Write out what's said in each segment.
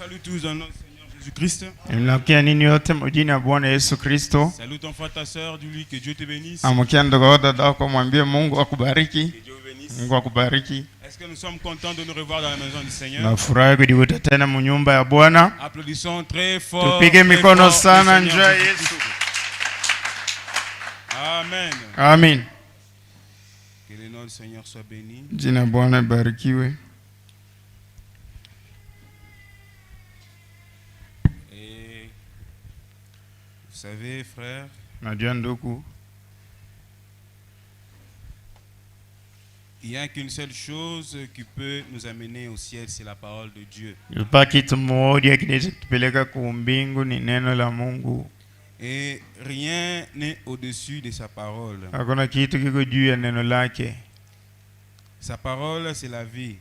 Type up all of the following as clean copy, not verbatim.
salue tous dans notre Seigneur Jésus-Christ. Salut ton frère, ta soeur, dis-lui que Dieu te bénisse. Que Dieu bénisse. Est-ce que nous sommes contents de nous revoir dans la maison du Seigneur? Applaudissons très fort. Amen. Amen. Que le nom du Seigneur soit béni. Et vous savez, frère, il n'y a qu'une seule chose qui peut nous amener au ciel, c'est la parole de Dieu. Et rien n'est au-dessus de sa parole. Sa parole, c'est la vie.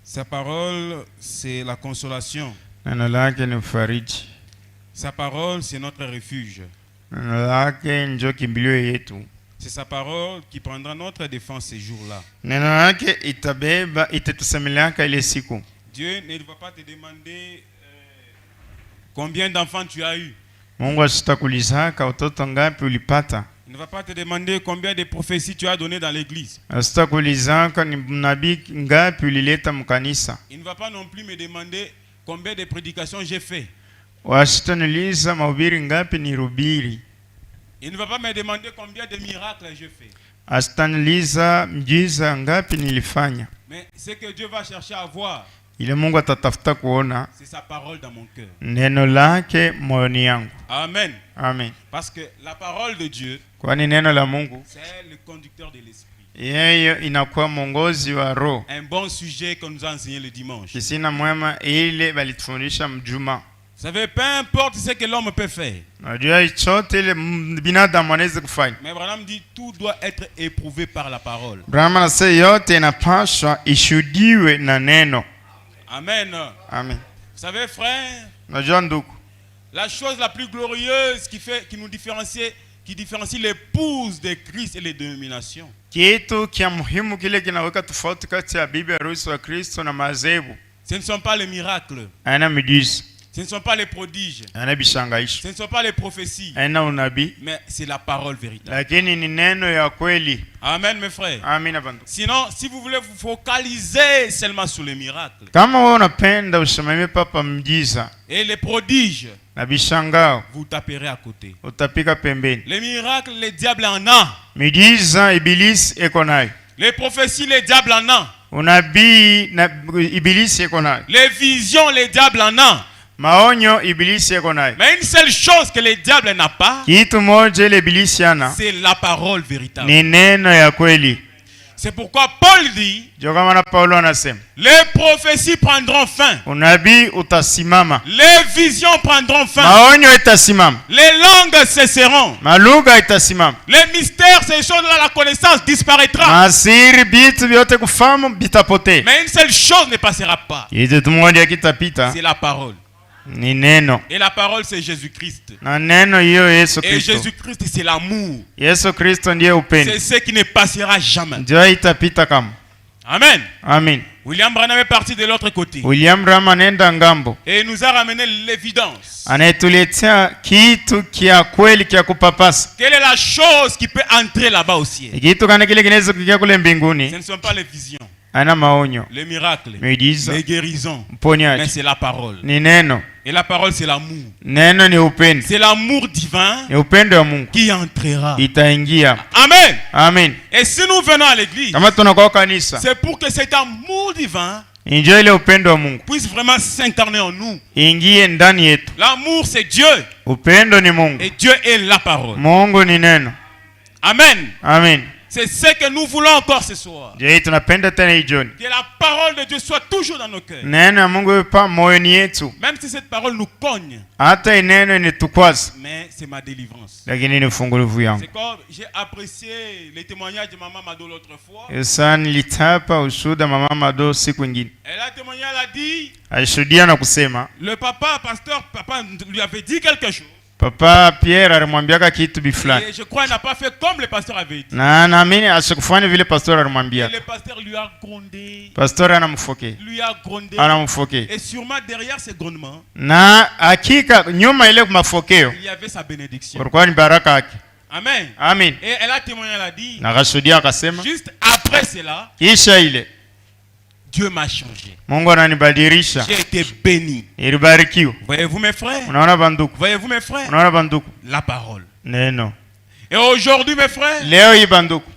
Sa parole, c'est la consolation. Sa parole, c'est notre refuge. C'est sa parole qui prendra notre défense ces jours-là. Dieu ne va pas te demander combien d'enfants tu as eu. Il ne va pas te demander combien de prophéties tu as donné dans l'église. Il ne va pas non plus me demander combien de prédications j'ai fait. Il ne va pas me demander combien de miracles j'ai fait. Mais ce que Dieu va chercher à voir, c'est sa parole dans mon cœur. Amen. Amen. Parce que la parole de Dieu, c'est le conducteur de l'esprit. Un bon sujet qu'on nous a enseigné le dimanche. Vous savez, peu importe ce que l'homme peut faire. Mais Branham dit tout doit être éprouvé par la parole. Amen. Amen. Vous savez, frère, la chose la plus glorieuse qui nous différencie, qui différencie l'épouse de Christ et les dénominations, ce ne sont pas les miracles. Ce ne sont pas les prodiges. Ce ne sont pas les prophéties. Mais c'est la parole véritable. Amen, mes frères. Sinon, si vous voulez vous focaliser seulement sur les miracles et les prodiges, vous taperez à côté. Les miracles, les diables en a. Les prophéties, les diables en a. Les visions, les diables en a. Mais une seule chose que le diable n'a pas, c'est la parole véritable. C'est pourquoi Paul dit, les prophéties prendront fin, les visions prendront fin, les langues cesseront, les mystères, ces choses-là, la connaissance disparaîtra. Mais une seule chose ne passera pas, c'est la parole. Et la parole, c'est Jésus-Christ. Et Jésus-Christ, c'est l'amour. C'est ce qui ne passera jamais. Amen. Amen. William Branham est parti de l'autre côté. Et il nous a ramené l'évidence. Quelle est la chose qui peut entrer là-bas au ciel? Ce ne sont pas les visions, les miracles, les guérisons, mais c'est la parole. Et la parole, c'est l'amour. C'est l'amour divin qui entrera. Amen. Amen. Et si nous venons à l'église, c'est pour que cet amour divin puisse vraiment s'incarner en nous. L'amour, c'est Dieu. Et Dieu est la parole. Amen. Amen. C'est ce que nous voulons encore ce soir. Que la parole de Dieu soit toujours dans nos cœurs. Même si cette parole nous cogne. Mais c'est ma délivrance. C'est comme j'ai apprécié les témoignages de Maman Mado l'autre fois. Elle a témoigné, elle a dit, le pasteur lui avait dit quelque chose. Papa Pierre alimwambiaka kitu bifulani. Et je crois qu'il n'a pas fait comme le pasteur avait dit. Na naamini asikufanya vile pastor alimwambia. Et le pasteur lui a grondé. Pastor anamfoke. Lui a grondé. Anamfoke. Et sûrement derrière ces grondements, na hakika nyuma ile mafokeo il y avait sa bénédiction. Kulikuwa ni baraka yake. Amen. Amen. Et elle a témoigné, elle a dit. Na akashuhudia akasema. Juste après cela, kisha ile Dieu m'a changé. Mungu ananibadilisha. J'ai été béni. Ilibarikiwa. Voyez-vous mes frères? Unaona banduku? Voyez-vous mes frères? Unaona banduku? La parole. Neno. Et aujourd'hui mes frères, leo hii banduku,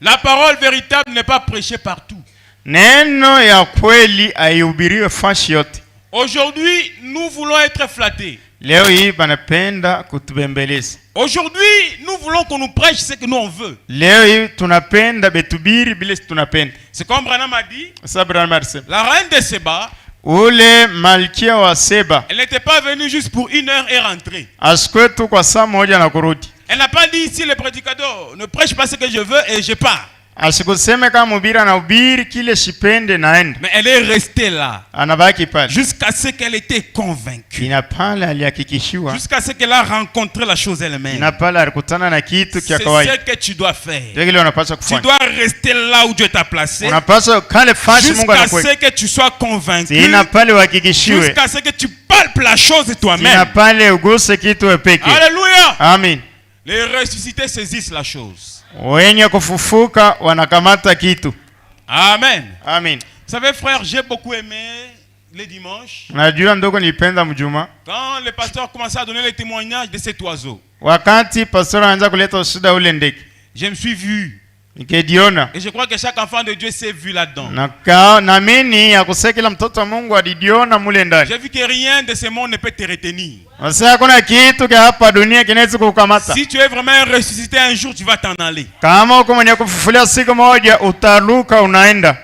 la parole véritable n'est pas prêchée partout. Neno ya kweli haihubiriwe fashi yote. Aujourd'hui, nous voulons être flattés. Leo hii banapenda kutubembeleza. Aujourd'hui, nous voulons qu'on nous prêche ce que nous on veut. Leo hii tunapenda betubiri bile tunapenda. C'est comme Branham a dit. La reine de Seba, ule malkia wa Seba, elle n'était pas venue juste pour 1 heure et rentrer. Asikwetu kwa saa moja na kurudi. Elle n'a pas dit ici le prédicateur ne prêche pas ce que je veux et je pars. Asikuseme kama mhubiri anahubiri kile shipende naenda. Mais elle est restée là. Anabaki pale. Jusqu'à ce qu'elle était convaincue. Inapala alihakikishiwa. Jusqu'à ce qu'elle a rencontré la chose elle-même. Inapala alikutana na kitu kia kawaida. C'est ce que tu dois faire. Kile unapaswa kufanya. Tu dois rester là où Dieu t'a placé. Unapaswa kale fashi Mungu anakuweka. Jusqu'à ce que tu sois convaincu. Inapala uhakikishiwe. Jusqu'à ce que tu palpes la chose toi-même. Inapala uguse kitu wewe peke. Alléluia. Amen. Les ressuscités saisissent la chose. Wenye kufufuka wanakamata kitu. Amen. Amen. Vous savez frère, j'ai beaucoup aimé les dimanches. Najua ndoko nilipenda mjuma. Quand le pasteur commençait à donner les témoignages de cet oiseau. Wakati pastor anaanza kuleta ushuhuda ule ndege. Je me suis vu. Nikediona. Et je crois que chaque enfant de Dieu s'est vu là-dedans. Na mimi ya kusekela mtoto wa Mungu alidiona mule ndani. J'ai vu que rien de ce monde ne peut te retenir. Hakuna kitu kia hapa dunia kinaweza kukukamata. Si tu es vraiment ressuscité un jour, tu vas t'en aller. Kama uko mwenye kufufulia siku moja utaruka unaenda.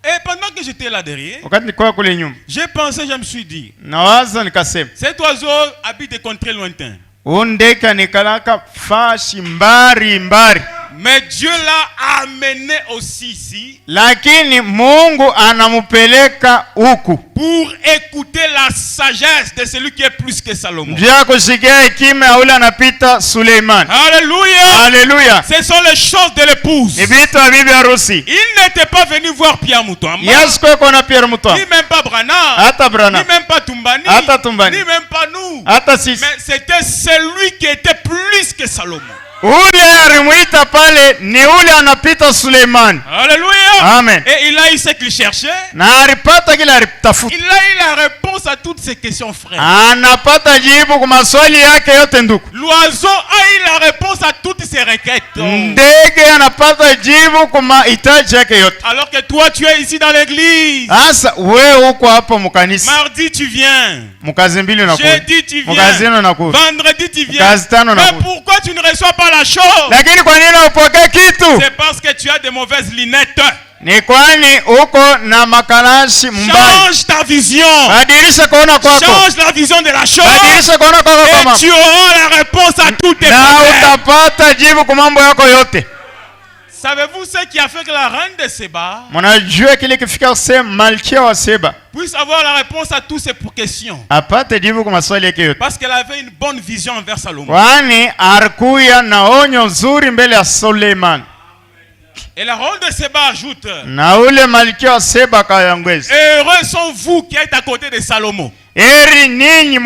Et pendant que j'étais là derrière, wakati nilikuwa kule nyuma, j'ai pensé, je me suis dit, nawaza nikasema, cet oiseau habite des contrées lointaines. Undeka nikalaka fashi mbari mbari. Mais Dieu l'a amené aussi ici. Lakini Mungu anamupeleka huku pour écouter la sagesse de celui qui est plus que Salomon. Njia kusikia hekima ya ule anapita Suleiman. Alléluia. Alléluia. Ce sont les choses de l'épouse. Ni vitu ya bibi harusi. Il n'était pas venu voir Pierre Mutomba. Yes, kwa na Pierre Mutomba. Ni même pas Branham. Hata Branham. Ni même pas Tumbani. Hata Tumbani. Ni même pas nous. Hata sisi. Mais c'était celui qui était plus que Salomon. Ule alimuita pale ni ule anapita Suleiman. Alléluia. Amen. Et il a eu ce qu'il cherchait. Na alipata kile alitafuta. Il a eu la réponse à toutes ces questions, frère. Anapata jibu kwa maswali yake yote ndugu. L'oiseau a eu la réponse à toutes ses requêtes. Ndege anapata jibu kwa mahitaji yake yote. Alors que toi tu es ici dans l'église. Asa wewe uko hapa mkanisa. Mardi tu viens. Mkazi mbili unakuja. Jeudi tu viens. Mkazi unakuja. Vendredi tu viens. Mkazi tano unakuja. Mais pourquoi tu ne reçois pas la chose? Lakini kwa nini unapokea kitu? C'est parce que tu as de mauvaises lunettes. Ni kwani uko na makalashi mbaya. Change ta vision. Badilisha kuona kwako. Change la vision de la chose. Badilisha kuona kwako kama. Et tu auras la réponse à toutes tes problèmes. Na utapata jibu kwa mambo yako yote. Savez-vous ce qui a fait que la reine de Seba mnajua kile kifika sema malkia wa Seba puisse avoir la réponse à toutes ces questions? Apate jibu kwa maswali yake yote. Parce qu'elle avait une bonne vision envers Salomon. Kwani alikuwa na onyo nzuri mbele ya Suleiman. Et la reine de Seba ajoute, na ule malkia wa Seba kaongeza, heureux sont vous qui êtes à côté de Salomon. Eri ninyi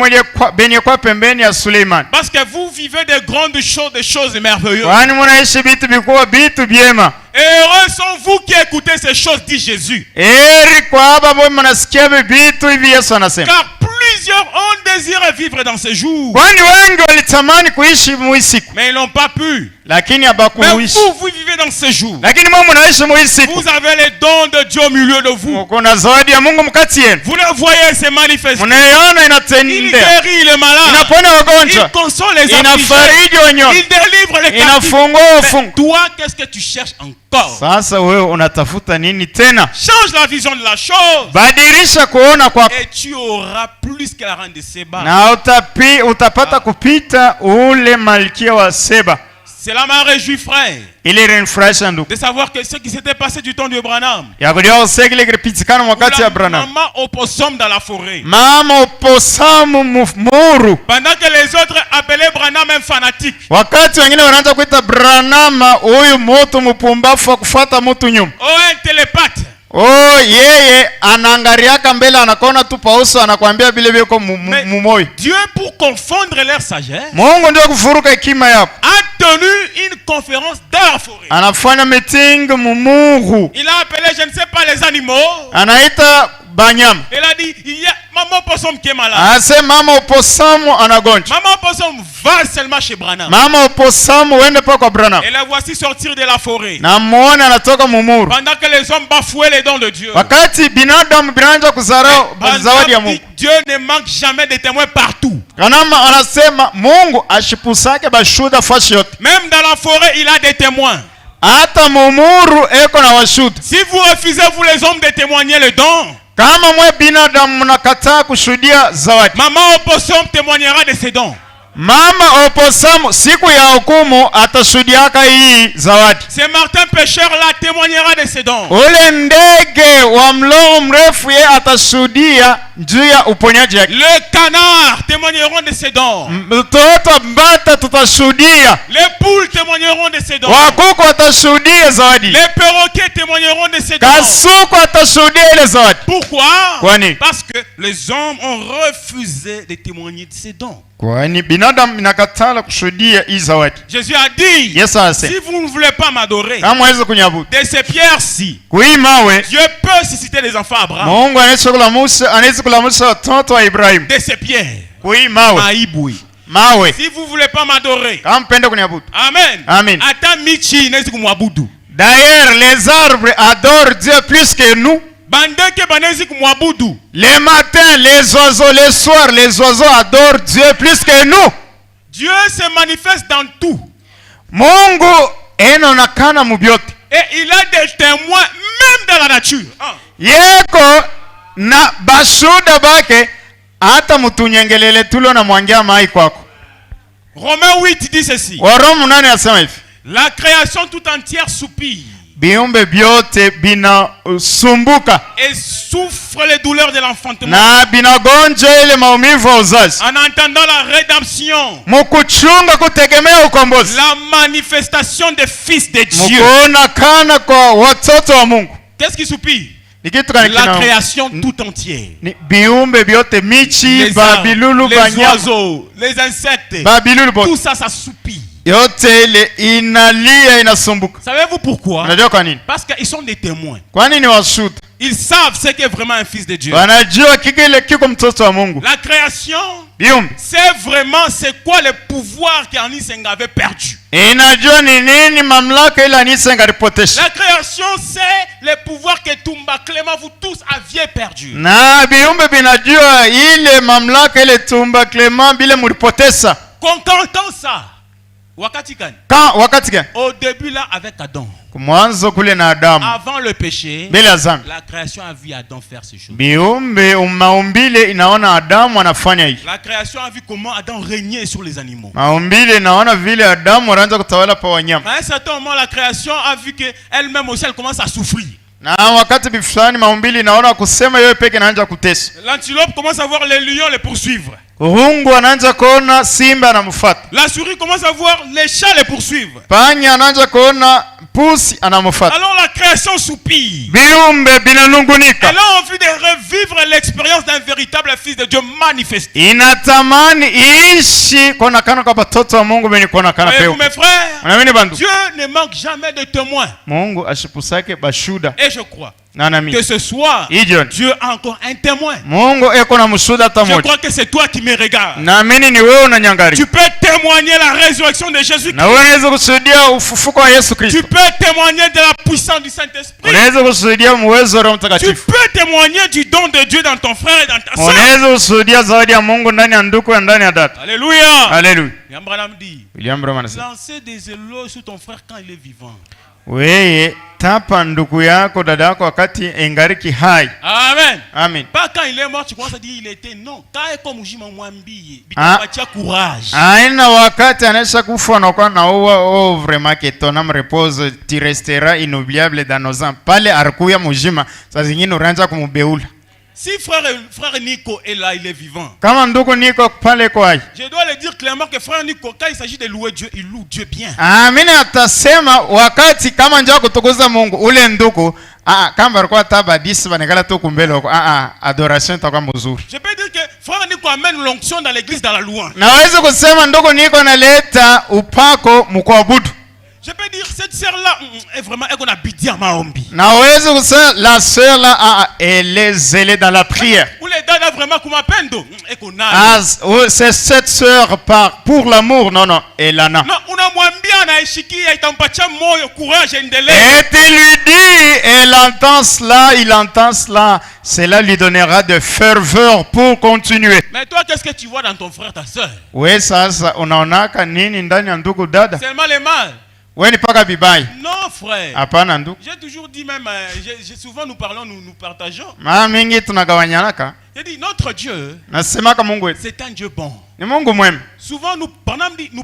benye kwa pembeni ya Suleiman. Parce que vous vivez de grandes choses, des choses merveilleuses. Kwani mnaishi vitu vikubwa, vitu vyema. Heureux sont vous qui écoutez ces choses, dit Jésus. Eri kwa aba mnasikia vitu hivi Yesu anasema. Car plusieurs ont désiré vivre dans ces jours. Kwani wengi walitamani kuishi muisiku. Mais ils n'ont pas pu. Lakini habakuishi. Mais vous vivez dans ces jours. Lakini mwe mnaishi muisiku. Vous avez les dons de Dieu au milieu de vous. Kuna zawadi ya Mungu mkati yenu. Vous le voyez se manifester. Mnaona inatendea. Il guérit les malades. Inapona wagonjwa. Il console les affligés. Inafariji wanyonge. Il délivre les captifs. Inafungua wafungwa. Toi, qu'est-ce que tu cherches encore? Sasa wewe unatafuta nini tena? Change la vision de la chose. Badilisha kuona kwako. Et tu auras plus que la reine de Seba. Na utapata kupita ule malkia wa Seba. Cela m'a réjoui, frère, de savoir que ce qui s'était passé du temps de Branham. Maman opossum dans la forêt. Mama opossum muru. Pendant que les autres appelaient Branham un fanatique. Wakati wengine wanaanza kuita Branham huyu mtu mpumbavu kufuata mtu nyuma. Oh, un télépathe. Oh, yeye anaangaliaka mbele anakona tu pauso anakuambia vile vile kwa mumoyo. Dieu pour confondre leur sagesse. Mungu ndio kufuruka hekima yao. A tenu une conférence dans la forêt. Anafanya meeting mumuru. Il a appelé je ne sais pas les animaux. Anaita banyama. Il a dit il y a maman opossum qui est malade. Ase mama opossum anagonjwa. Maman opossum va seulement chez Branham. Mama opossum uende pa kwa Branham. Et la voici sortir de la forêt. Na muone anatoka mumuru. Pendant que les hommes bafouaient les dons de Dieu. Wakati binadamu binaanza kuzarau zawadi ya Mungu. Dieu ne manque jamais de témoins partout. Kanama anasema Mungu ashipusake bashuda fasi yote. Même dans la forêt il a des témoins. Hata mumuru eko na washuda. Si vous refusez vous les hommes de témoigner le don. Kama mwe binadamu mnakataa kushuhudia zawadi. Maman opossum témoignera de ses dons. Mama opossum siku ya hukumu atashuhudiaka hii zawadi. C'est Martin Pêcheur là témoignera de ses dons. Ule ndege wa mloo mrefu ye atashuhudia juu ya uponyaji yake. Le canard témoigneront de ses dons. Mtoto mbata tutashuhudia. Les poules témoigneront de ses dons. Wakuku watashuhudia zawadi. Les perroquets témoigneront de ses dons. Kasuku atashuhudia ile zawadi. Pourquoi? Kwani? Parce que les hommes ont refusé de témoigner de ses dons. Kwani binadamu inakatala kushuhudia hii zawadi. Jésus a dit, yes, si vous ne voulez pas m'adorer, de ces pierres-ci, Dieu peut susciter des enfants à Abraham. Mungu anaweza kulamusha watoto wa Ibrahim. De ces pierres, mawe. Si vous ne voulez pas m'adorer, amen. Amen. D'ailleurs, les arbres adorent Dieu plus que nous. Les matins, les oiseaux, les soirs, les oiseaux adorent Dieu plus que nous. Dieu se manifeste dans tout. Mungu anaonekana mubyote. Et il a des témoins même dans la nature. Yeko na bashuda bake hata mutunyengelele tulo na mwangia mai kwako. Romains 8 dit ceci. Waroma 8 asema hivi. La création tout entière soupire. Biumbe byote binasumbuka. Et souffre les douleurs de l'enfantement. Na binagonja ile maumivu ya uzazi. En entendant la rédemption. Mukuchunga kutegemea ukombozi. La manifestation des fils de Dieu. Mukuona kana kwa watoto wa Mungu. Qu'est-ce qui soupire? La création tout entière. Biumbe byote michi, babilulu, les oiseaux, les insectes. Babilulu tout ça soupire. Yote ile inalia inasumbuka. Savez-vous pourquoi? Unajua kwa nini? Parce qu'ils sont des témoins. Kwa nini washuhuda? Ils savent ce qu'est vraiment un fils de Dieu. Wanajua kile kiko mtoto wa Mungu. La création, c'est vraiment c'est quoi le pouvoir qu'Anis Senga avait perdu. Inajua ni nini mamlaka ile Anis Senga alipotesha. La création c'est le pouvoir que Tumba Clément vous tous aviez perdu. Na biumbe binajua ile mamlaka ile Tumba Clément bile mulipotesa. Quand ça? Wakati gani? Au début là avec Adam. Mwanzo kule na Adamu. Avant le péché, la création a vu Adam faire ces choses. Biumbe maumbile inaona Adamu anafanya hivi. La création a vu comment Adam régnait sur les animaux. Maumbile inaona vile Adamu anaanza kutawala pa wanyama. À un certain moment la création a vu que elle-même aussi elle commence à souffrir. Na wakati bifani maumbile inaona kusema yeye peke anaanza kutesa. L'antilope commence à voir les lions les poursuivre. Rungu anaanza kuona simba anamfuata. La souris commence à voir les chats les poursuivre. Panya anaanza kuona pusi anamfuata. Alors la création soupire. Biumbe binanungunika. Elle a envie de revivre l'expérience d'un véritable fils de Dieu manifesté. Inatamani iishi kona kana kwa batoto wa Mungu beni kona kana peo. Mes frères, Dieu ne manque jamais de témoins. Mungu ashipusake bashuda. Et je crois que ce soir, Dieu a encore un témoin. Je crois que c'est toi qui me regardes. Tu peux témoigner la résurrection de Jésus. Tu peux témoigner de la puissance du Saint-Esprit. Tu peux témoigner du don de Dieu dans ton frère et dans ta soeur. Alléluia. Alléluia. William Branham dit, lancer des éloges sur ton frère quand il est vivant. Oui. tapa ndugu yako dada yako wakati engariki hai. Amen. Amen. Pas quand il est mort tu commences à dire il était non. Quand eko mujima mwambie bitapatia courage. Aina wakati anesha kufa na kwa naoa vraiment que ton âme repose, tu resteras inoubliable dans nos ans. Pale arkuya mujima saa zingine unaanza kumubeula. Si frère Nico est là, il est vivant. Kama ndugu Nico pale kwa hai. Je dois le dire clairement que frère Nico, quand il s'agit de louer Dieu, il loue Dieu bien. Amina atasema wakati kama njoo kutukuza Mungu ule ndugu kama alikuwa tabadisi banekala tu kumbele huko adoration itakuwa mzuri. Je peux dire que frère Nico amène l'onction dans l'église dans la louange. Naweza kusema ndugu Nico analeta upako mkuabudu. Je peux dire cette sœur là est vraiment elle qu'on a bidi à maombi. Naweza kusema la sœur là elle est zélée dans la prière. Ou les dada vraiment comme pendo et qu'on a. C'est cette sœur pour l'amour non elle en a. Non, unamwambia anaishikia itampatia moyo courage endelee. Et tu lui dis elle entend cela, il entend cela, cela lui donnera de ferveur pour continuer. Mais toi qu'est-ce que tu vois dans ton frère ta sœur? Oui sasa unaonaka nini ndani ya ndugu dada? Seulement le mal. Oui, paka bibai. Non frère. Hapana ndugu. J'ai toujours dit même souvent nous parlons nous partageons. Mingi tunagawanyanaka. J'ai dit notre Dieu. Nasemaka Mungu wetu. C'est un Dieu bon. Ni Mungu mwema. Souvent nous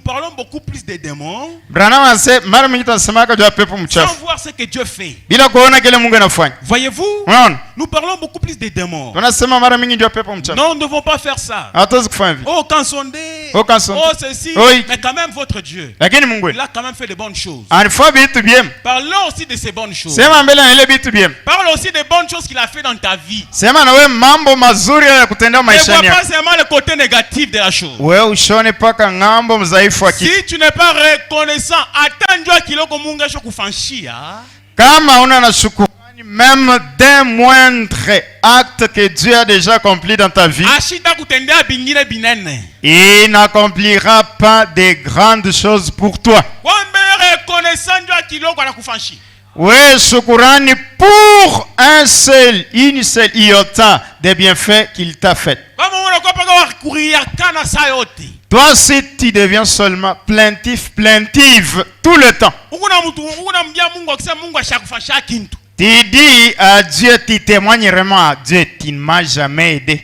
parlons beaucoup plus des démons. Mara mingi tunasemaka juu ya pepo mchafu. Sans voir ce que Dieu fait. Bila kuona kile Mungu anafanya. Voyez-vous? Unaona? Nous parlons beaucoup plus des démons. Tunasema mara mingi juu ya pepo mchafu. Non, nous ne devons pas faire ça. Hatuwezi kufanya hivi. Oh Kansonde. Oh Kansonde. Oh ceci. Oui. Mais quand même votre Dieu. Lakini Mungu il a quand même fait de bonnes choses. Alifanya vitu bien. Parlons aussi de ces bonnes choses. Sema mbele na ile vitu bien. Parle aussi des bonnes choses qu'il a fait dans ta vie. Sema na wewe mambo mazuri ya kutendea maisha yako. Ne vois pas seulement le côté négatif de la chose. Wewe ushone paka ngambo mzaifu wa kitu. Si tu n'es pas reconnaissant, attends kiloko Mungu ashokufanshia. Kama una na shukrani même d'un moindre acte que Dieu a déjà accompli dans ta vie, il n'accomplira pas de grandes choses pour toi. Oui, shukurani pour une seule iota de bienfaits qu'il t'a fait. Toi, si tu deviens seulement plaintive tout le temps, tu dis à Dieu, tu témoignes vraiment à Dieu, tu ne m'as jamais aidé.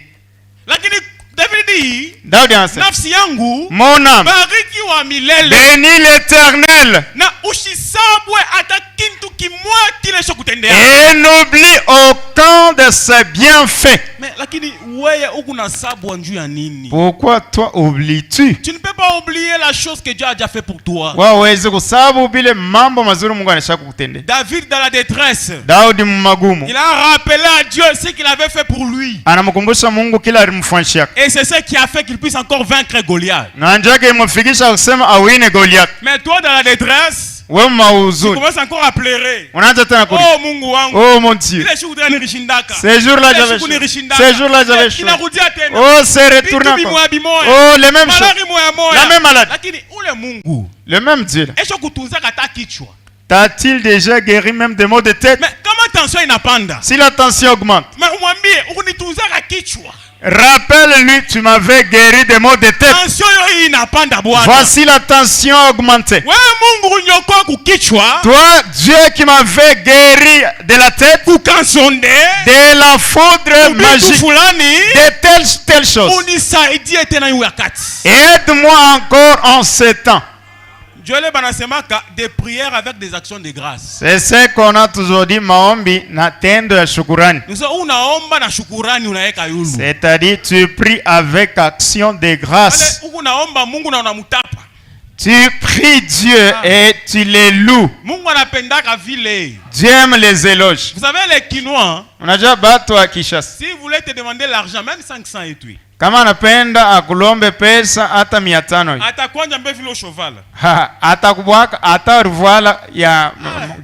Nafsi yangu, mon âme, bariki wa milele, bénis l'Éternel, na ushisabwe hata kintu kimwati lesho kutendea, et n'oublie aucun de ses bienfaits. Mais lakini wewe uko na sabu njuu ya nini? Pourquoi toi oublies-tu? Tu ne peux pas oublier la chose que Dieu a déjà fait pour toi. Waweze kusabu bile mambo mazuri Mungu anashaka kukutendea. David dans la détresse, Daudi mmagumu, il a rappelé à Dieu ce qu'il avait fait pour lui. Anamkumbusha Mungu kila alimfanyia. Et c'est ce qui a fait qu'il puisse encore vaincre Goliath. Na njake imfikisha kusema awine Goliath. Mais toi dans la détresse, wewe mauzuni, tu commences encore à pleurer. Unaanza tena kulia. Oh Mungu wangu. Oh mon Dieu. Ces jours-là j'avais chaud. Ces jours-là j'avais chaud. Oh c'est retourné encore. Oh les mêmes choses. La même maladie. Lakini ule Mungu, le même Dieu. Esho kutunza kata kichwa. T'a-t-il déjà guéri même des maux de tête? Mais comment tension inapanda? Si la tension augmente. Mais umwambie ukunitunza kichwa. Rappelle-lui, tu m'avais guéri des maux de tête. Voici la tension augmentée. Toi, Dieu qui m'avait guéri de la tête, de la foudre magique, de telles choses. Aide-moi encore en ce temps. Des prières avec des actions de grâce. C'est ce qu'on a toujours dit, maombi na tendo ya shukurani. C'est-à-dire tu pries avec action de grâce. Tu pries Dieu et tu les loues. Dieu aime les éloges. Vous savez les Quinois, si vous voulez te demander l'argent, même 500 et tout. Kama anapenda akulombe pesa hata 500. Atakwanja mbevilo cheval. Atakubwaka hata ruvala ya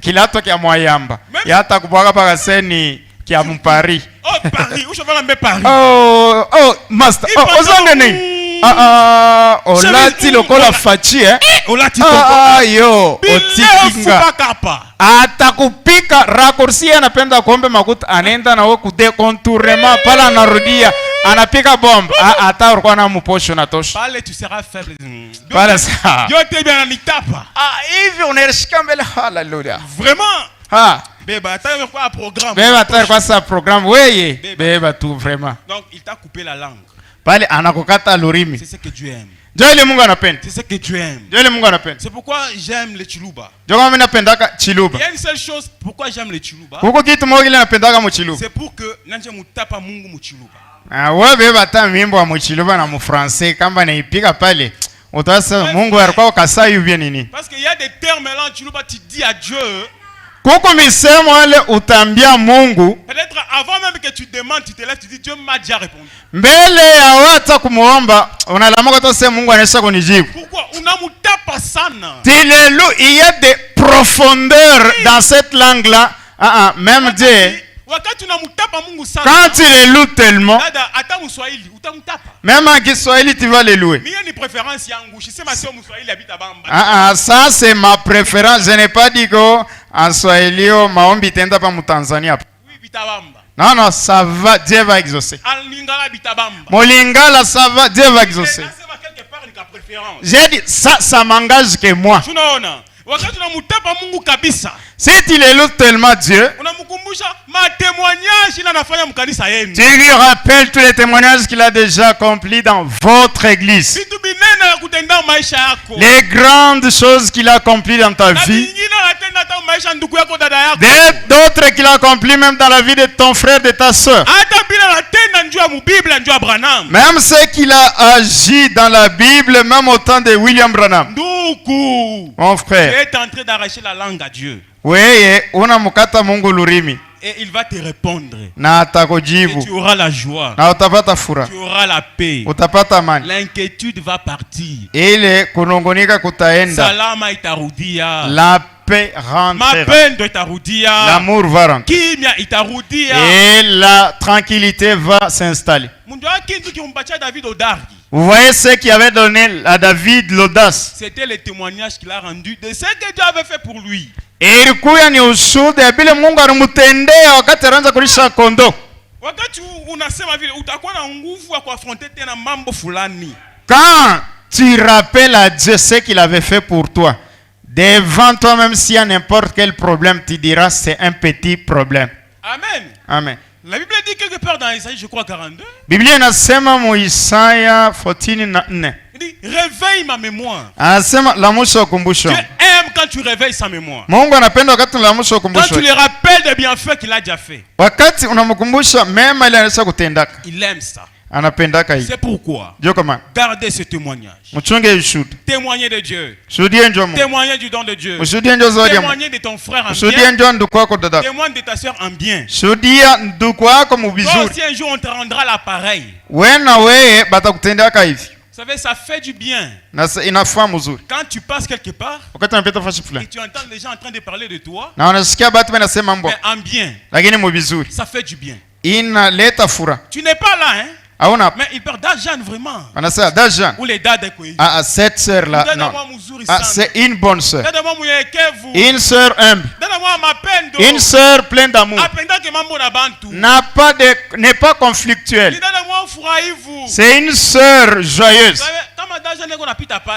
kilato kya mwayamba. Ya atakubwaka paka seni kya mpari. Oh Paris, u cheval mbe Paris. Oh master. Oh ozonde ni. Olati lokola fachi olati yo otikinga. Atakupika rakursi anapenda kuombe makuta anenda na wewe kudekontournement pala anarudia. Anapika bombe ata ulikuwa na mposho na tosha. Pale tu seras faible. Pale ça. Dieu te bien anitapa. Hivi unashika mbele haleluya. Vraiment Ah. Beba, t'as quoi un programme? Beba, t'as quoi ça programme? Oui, beba tout vraiment. Donc il t'a coupé la langue. Pale anakukata lurimi. C'est ce que Dieu aime. Joile Mungu anapenda. C'est ce que Dieu aime. Joile Mungu anapenda. C'est pourquoi j'aime le chiluba. Joga mimi napendaka chiluba. Il y a une seule chose pourquoi j'aime le chiluba. Kuko kitu moja kile napendaka mu chiluba. C'est pour que nanje mutapa Mungu mu chiluba. Ah, wewe beba ta mimbo wa mu chiluba na mu français kamba naipiga pale. Utasa Mungu alikuwa kasai hivi nini? Parce qu'il y a des termes là en chiluba tu dis à Dieu. Kuko misemo ale utambia Mungu. Peut-être avant même que tu demandes, tu te lèves, tu dis Dieu m'a déjà répondu. Mbele ya wata kumuomba unalamuka tu sema Mungu anaweza kunijibu. Pourquoi? Unamutapa sana. Tilelu, il y a des profondeurs dans cette langue là. Même Dieu. Wakati unamutapa Mungu sana. Quand tu le loues tellement. Dada hata Mswahili utamutapa. Même en Kiswahili tu vas le louer. Mimi ni préférence yangu. Je sais pas si Mswahili habita bamba. Ça c'est ma préférence. Je n'ai pas dit que en Swahili maombi tenda pa mu Tanzania. Oui, bitabamba. Non, non, ça va, Dieu va exaucer. Alingala bitabamba. Molingala, ça va, Dieu va exaucer. J'ai dit, ça m'engage que moi. Si tu le loues tellement Dieu, tu lui rappelles tous les témoignages qu'il a déjà accomplis dans votre église. Les grandes choses qu'il a accomplies dans ta vie. D'autres qu'il a accomplies même dans la vie de ton frère, de ta soeur. Même ce qu'il a agi dans la Bible, même au temps de William Branham. Mon frère. Tu es en train d'arracher la langue à Dieu. Et il va te répondre. Et tu auras la joie. Tu auras la paix. L'inquiétude va partir. Salama itarudia. La paix rentrera. Mapendo itarudia. L'amour va rentrer. Kimya itarudia. Et la tranquillité va s'installer. Vous voyez ce qui avait donné à David l'audace. C'était le témoignage qu'il a rendu de ce que Dieu avait fait pour lui. Ilikuwa ni ushuhuda bila Mungu alimtendea wakati anaanza kulisha kondoo. Wakati unasema vile utakuwa na nguvu ya kuaffronter tena mambo fulani. Quand tu rappelles à Dieu ce qu'il avait fait pour toi, devant toi même s'il y a n'importe quel problème, tu diras c'est un petit problème. Amen. Amen. La Bible dit quelque part dans Isaïe, je crois 42. Biblia inasema mu Isaya 14:4. Il dit réveille ma mémoire. Anasema lamusha ukumbusho. Dieu aime quand tu réveilles sa mémoire. Mungu anapenda wakati unalamusha ukumbusho. Quand tu le rappelles des bienfaits qu'il a déjà fait. Wakati unamkumbusha mema ile anaweza kutendaka. Il aime ça. Anapendaka hiyo. C'est pourquoi. Dieu comment? Gardez ce témoignage. Mchunge ushuhuda. Témoigner de Dieu. Shuhudie njoo Mungu. Témoigner du don de Dieu. Ushuhudie njoo zawadi ya Mungu. Témoigner de ton frère en bien. Ushuhudie njoo ndugu wako dada. Témoigne de ta sœur en bien. Shuhudia ndugu wako mubizuri. Si un jour on te rendra l'appareil. Wena wewe batakutendeka hivi. Vous savez, ça fait du bien. Quand tu passes quelque part et tu entends les gens en train de parler de toi, mais en bien, ça fait du bien. Tu n'es pas là, hein? Mais il parle d'argent vraiment. Ou les dates de cette sœur là, non. C'est une bonne sœur. Une sœur humble. Une sœur pleine d'amour. N'est pas conflictuelle. C'est une sœur joyeuse.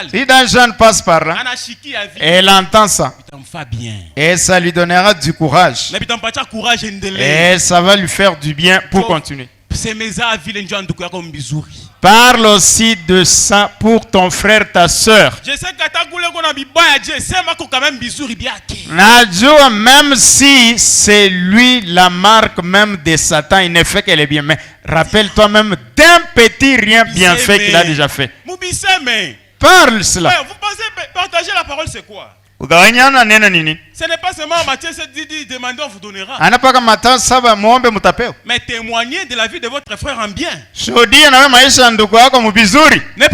Si l'argent passe par là, elle entend ça. Et ça lui donnera du courage. Et ça va lui faire du bien pour continuer. Parle aussi de ça pour ton frère, ta soeur. Najua même si c'est lui la marque même de Satan, il ne fait qu'elle est bien. Mais rappelle-toi même d'un petit rien bien fait qu'il a déjà fait. Parle cela. Vous pensez partager la parole, c'est quoi? Ce n'est pas seulement Matthieu 7 dit demandez on vous donnera. Mais témoignez de la vie de votre frère en bien. Ne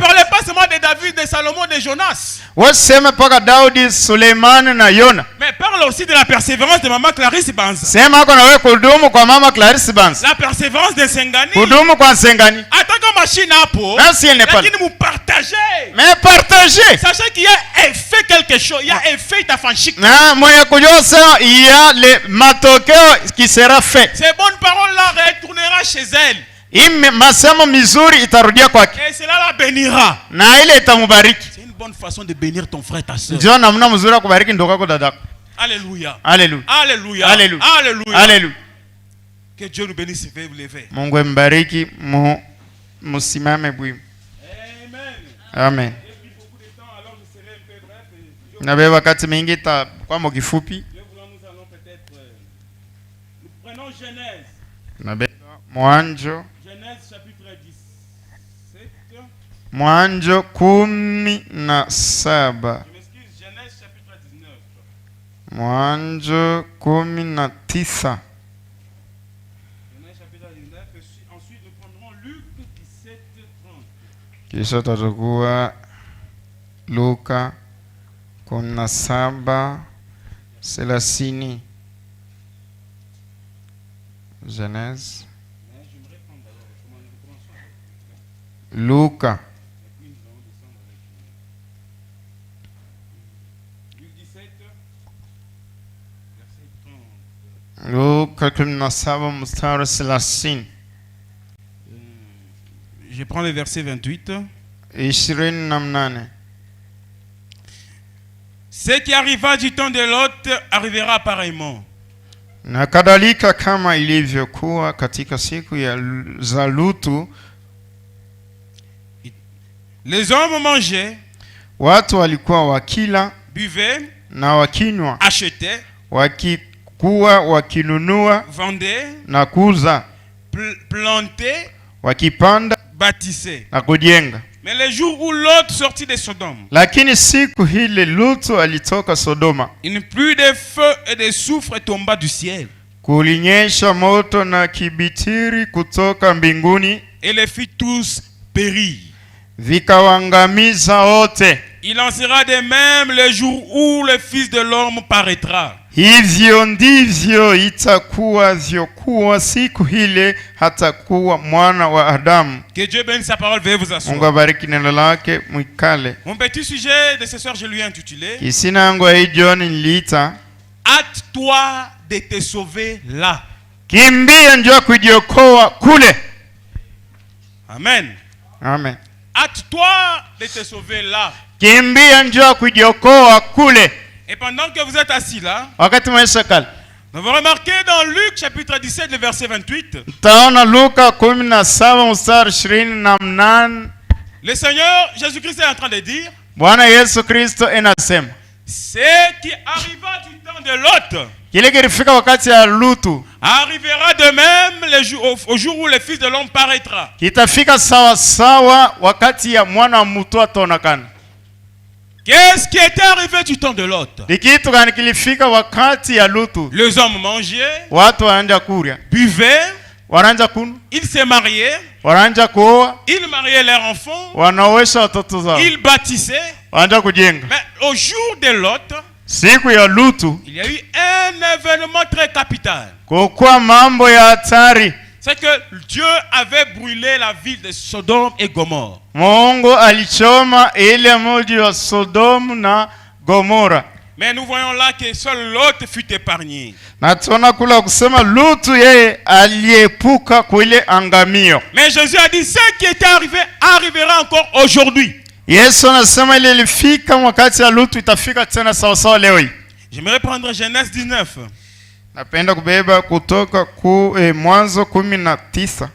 parlez pas seulement de David, de Salomon, de Jonas. Mais parle aussi de la persévérance de maman Clarisse Banza. La persévérance de Sengani. Attends que machine a pour. Vous partagez. Mais partagez. Sachez qu'il y a fait quelque chose. Il y a fait ta fanchique. Il y a le matokeo qui sera fait. Ces bonnes paroles-là retournera chez elle. Et cela la bénira. C'est une bonne façon de bénir ton frère, ta soeur. Alléluia. Alléluia. Alléluia. Alléluia. Alléluia. Alléluia. Que Dieu nous bénisse. Veuillez vous lever. Mungu mbariki musimame bwi. Amen. Amen. Depuis beaucoup de temps, alors je serai un peu bref. Na beba wakati mwingi kwa kifupi. Nous allons peut-être nous prenons Genèse. Na beba Mwanzo. Genèse chapitre 17. Mwanzo 17. Mwanzo 19. Ensuite nous prendrons Luc 17:30. Kisha tutakuwa Luka 17:30. Genèse. Luka. Luka 17:30. Je prends le verset 28. 28. Ce qui arriva du temps de Lot arrivera pareillement. Na kadhalika kama ilivyokuwa katika siku za Lutu. Les hommes mangeaient, watu walikuwa wakila, buvaient, na wakinywa, achetaient, wakikuwa wakinunua, vendaient, na kuuza, plantaient, wakipanda, bâtissaient, na kujenga. Mais le jour où Lot sortit de Sodome, lakini siku hile Lutu alitoka Sodoma, une pluie de feu et de soufre tomba du ciel. Kulinyesha moto na kibitiri kutoka mbinguni, et les fit tous périr. Vikawangamiza wote. Il en sera de même le jour où le Fils de l'homme paraîtra. Hivyo ndivyo itakuwa vyokuwa siku hile hatakuwa mwana wa Adamu. Que Dieu bénisse sa parole. Veuillez vous asseoir. Mungu abariki neno lake, mwikale. Mon petit sujet de ce soir, je lui ai intitulé Kisina yangu hii jioni niliita hâte-toi de te sauver là. Kimbia njoo kujiokoa kule. Amen. Amen. Hâte-toi de te sauver là. Kimbia njoo kujiokoa kule. Et pendant que vous êtes assis là, wakati mweshakala, nous avons remarqué dans Luc chapitre 17 le verset 28. Taona Luka 17:28. Le Seigneur Jésus-Christ est en train de dire, Bwana Yesu Kristo enasema, ce qui arriva du temps de Lot, kile kilifika wakati ya Lutu, arrivera de même au jour où le Fils de l'homme paraîtra. Kitafika sawa sawa wakati ya mwana wa mtu ataonekana. Qu'est-ce qui était arrivé du temps de Lot? Kitu gani kilifika wakati ya Lutu? Les hommes mangeaient, watu wanaanza kuria, buvaient, wanaanza kunywa, ils se mariaient, wanaanza kuoa, ils mariaient leurs enfants, wanaoesha watoto zao, ils bâtissaient, wanaanza kujenga. Mais au jour de Lot, siku ya Lutu, il y a eu un événement très capital. Kwa mambo ya hatari. C'est que Dieu avait brûlé la ville de Sodome et Gomorre. Mungu alichoma ile mji wa Sodom na Gomora. Mais nous voyons là que seul Lot fut épargné. Na tuona kula kusema Lutu yeye aliepuka kule angamio. Mais Jésus a dit ce qui était arrivé arrivera encore aujourd'hui. Yesu anasema ile ilifika wakati ya Lutu itafika tena sawa sawa leo hii. J'aimerais prendre Genèse 19. Napenda kubeba kutoka Mwanzo 19.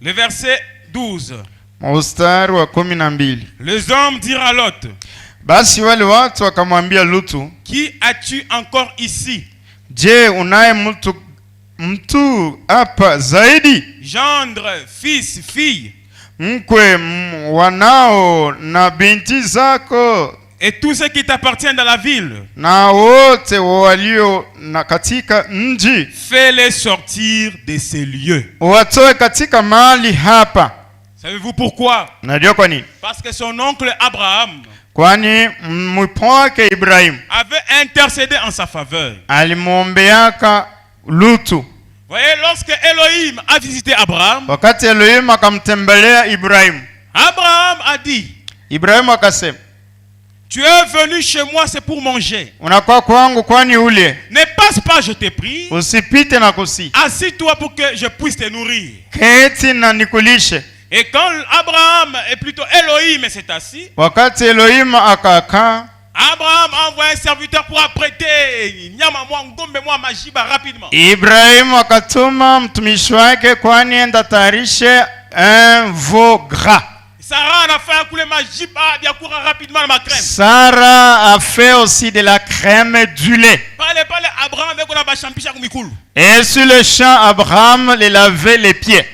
Le verset 12. Mstari wa 12. Les hommes dirent à Lot, basi wale watu wakamwambia Lutu, qui as-tu encore ici? Je, unaye mtu hapa zaidi? Gendre, fils, fille, mkwe, wanao na binti zako, et tous ceux qui t'appartiennent dans la ville, na wote walio na katika mji, fais-les sortir de ces lieux. Watoe katika mahali hapa. Savez-vous pourquoi? Najua kwa nini? Parce que son oncle Abraham, kwani mpwa wake Ibrahim, avait intercédé en sa faveur. Alimwombeaka Lutu. Voyez, lorsque Elohim a visité Abraham, wakati Elohim akamtembelea Ibrahim, Abraham a dit, Ibrahim akasema, tu es venu chez moi, c'est pour manger. Unakuwa kwangu kwani ule. Ne passe pas, je te prie. Usipite na kusi. Assis-toi pour que je puisse te nourrir. Keti na nikulishe. Et quand Abraham, et plutôt Elohim s'est assis, wakati Elohim akaka, Abraham envoie un serviteur pour apprêter nyama mwa ngombe mwa majiba rapidement. Ibrahim akatuma mtumishi wake kwani enda tayarishe un veau gras. Sarah a fait aussi de la crème du lait. Et sur le champ, Abraham les lavait les pieds.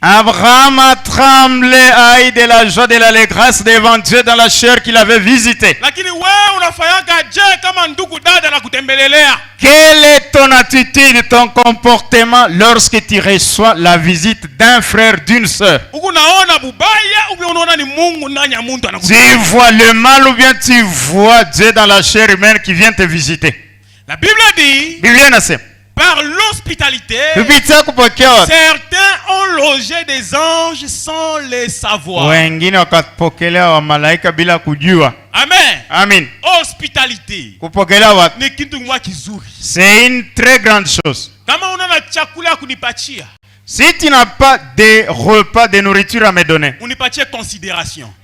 Abraham a tremblé de la joie de l'allégresse devant Dieu dans la chair qu'il avait visité. Quelle est ton attitude, ton comportement lorsque tu reçois la visite d'un frère, d'une sœur? Tu vois le mal ou bien tu vois Dieu dans la chair humaine qui vient te visiter? La Bible dit, par l'hospitalité, certains ont logé des anges sans les savoir. Amen. Amen. Hospitalité. C'est une très grande chose. Si tu n'as pas de repas, de nourriture à me donner,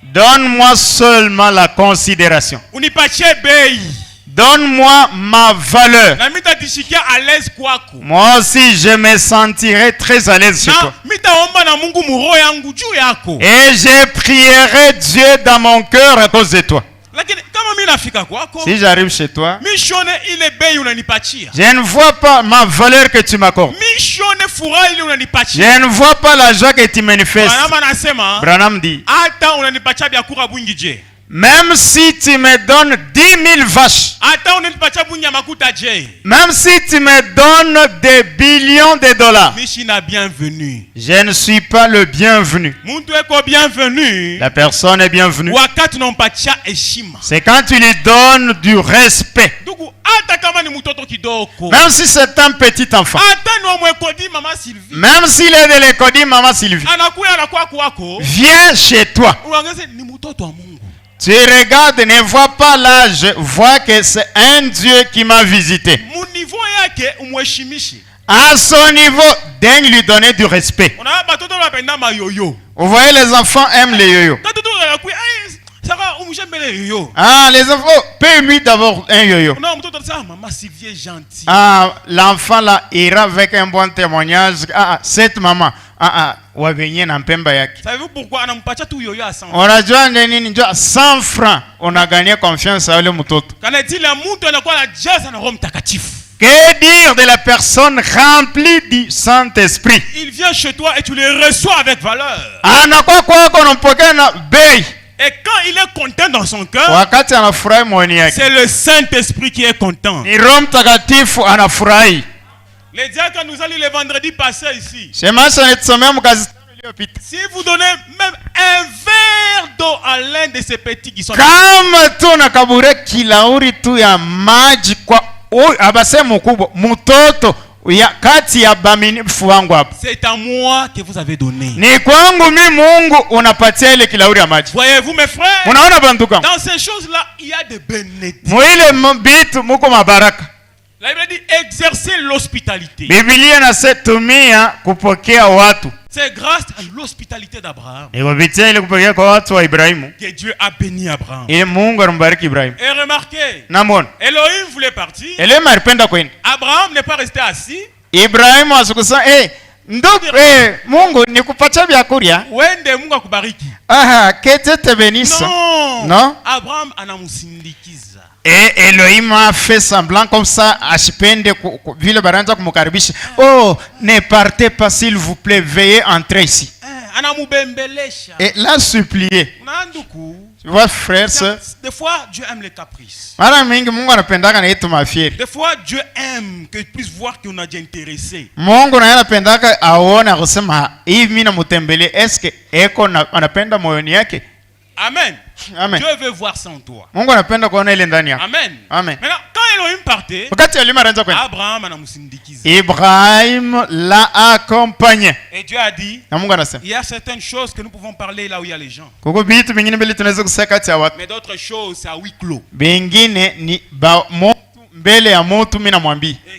donne-moi seulement la considération. Donne-moi ma valeur. Moi aussi, je me sentirai très à l'aise chez toi. Et je prierai Dieu dans mon cœur à cause de toi. Si j'arrive chez toi, je ne vois pas ma valeur que tu m'accordes. Je ne vois pas la joie que tu manifestes. Branham dit, même si tu me donnes 10 000 vaches, même si tu me donnes des billions de dollars, je ne suis pas le bienvenu. La personne est bienvenue. C'est quand tu lui donnes du respect. Même si c'est un petit enfant, même s'il est de l'école, Maman Sylvie, viens chez toi. Tu regardes, ne vois pas l'âge, vois que c'est un Dieu qui m'a visité. À son niveau, daigne lui donner du respect. Vous voyez, les enfants aiment les yo-yo. Ah, les enfants, paye-lui d'abord un yo-yo. Ah, l'enfant là ira avec un bon témoignage. Ah, cette maman. Savez-vous pourquoi on a gagné 100 francs. On a gagné confiance à le mutoto. Que dire de la personne remplie du Saint-Esprit? Il vient chez toi et tu le reçois avec valeur. Et quand il est content dans son cœur, c'est le Saint-Esprit qui est content. Les diacres nous allons le vendredi passé ici. Si vous donnez même un verre d'eau à l'un de ces petits qui sont c'est à moi que vous avez donné. Voyez-vous mes frères, dans ces choses-là, il y a des bénédictions. La Bible dit exercer l'hospitalité. C'est grâce à l'hospitalité d'Abraham que Dieu a béni Abraham. Et remarquez, Elohim voulait partir. Abraham n'est pas resté assis. Ibrahim Mungu nikupatia vyakuria. Wende Mungu akubariki. Que Dieu te bénisse. Non. Abraham anamusindikiza. Et Elohim a fait semblant comme ça, ashipende vile baranja kumukaribisha. Oh, ne partez pas s'il vous plaît, veuillez entrer ici. Et l'a supplié. Tu vois, frère, des fois Dieu aime les caprices. Des fois Dieu aime que tu puisses voir qu'on a déjà intéressé. Amen. Amen. Dieu veut voir ça en toi. Amen. Amen. Maintenant, quand Elohim partait, Ibrahim l'a accompagné. Et Dieu a dit, il y a certaines choses que nous pouvons parler là où il y a les gens. Mais d'autres choses, c'est à huis clos.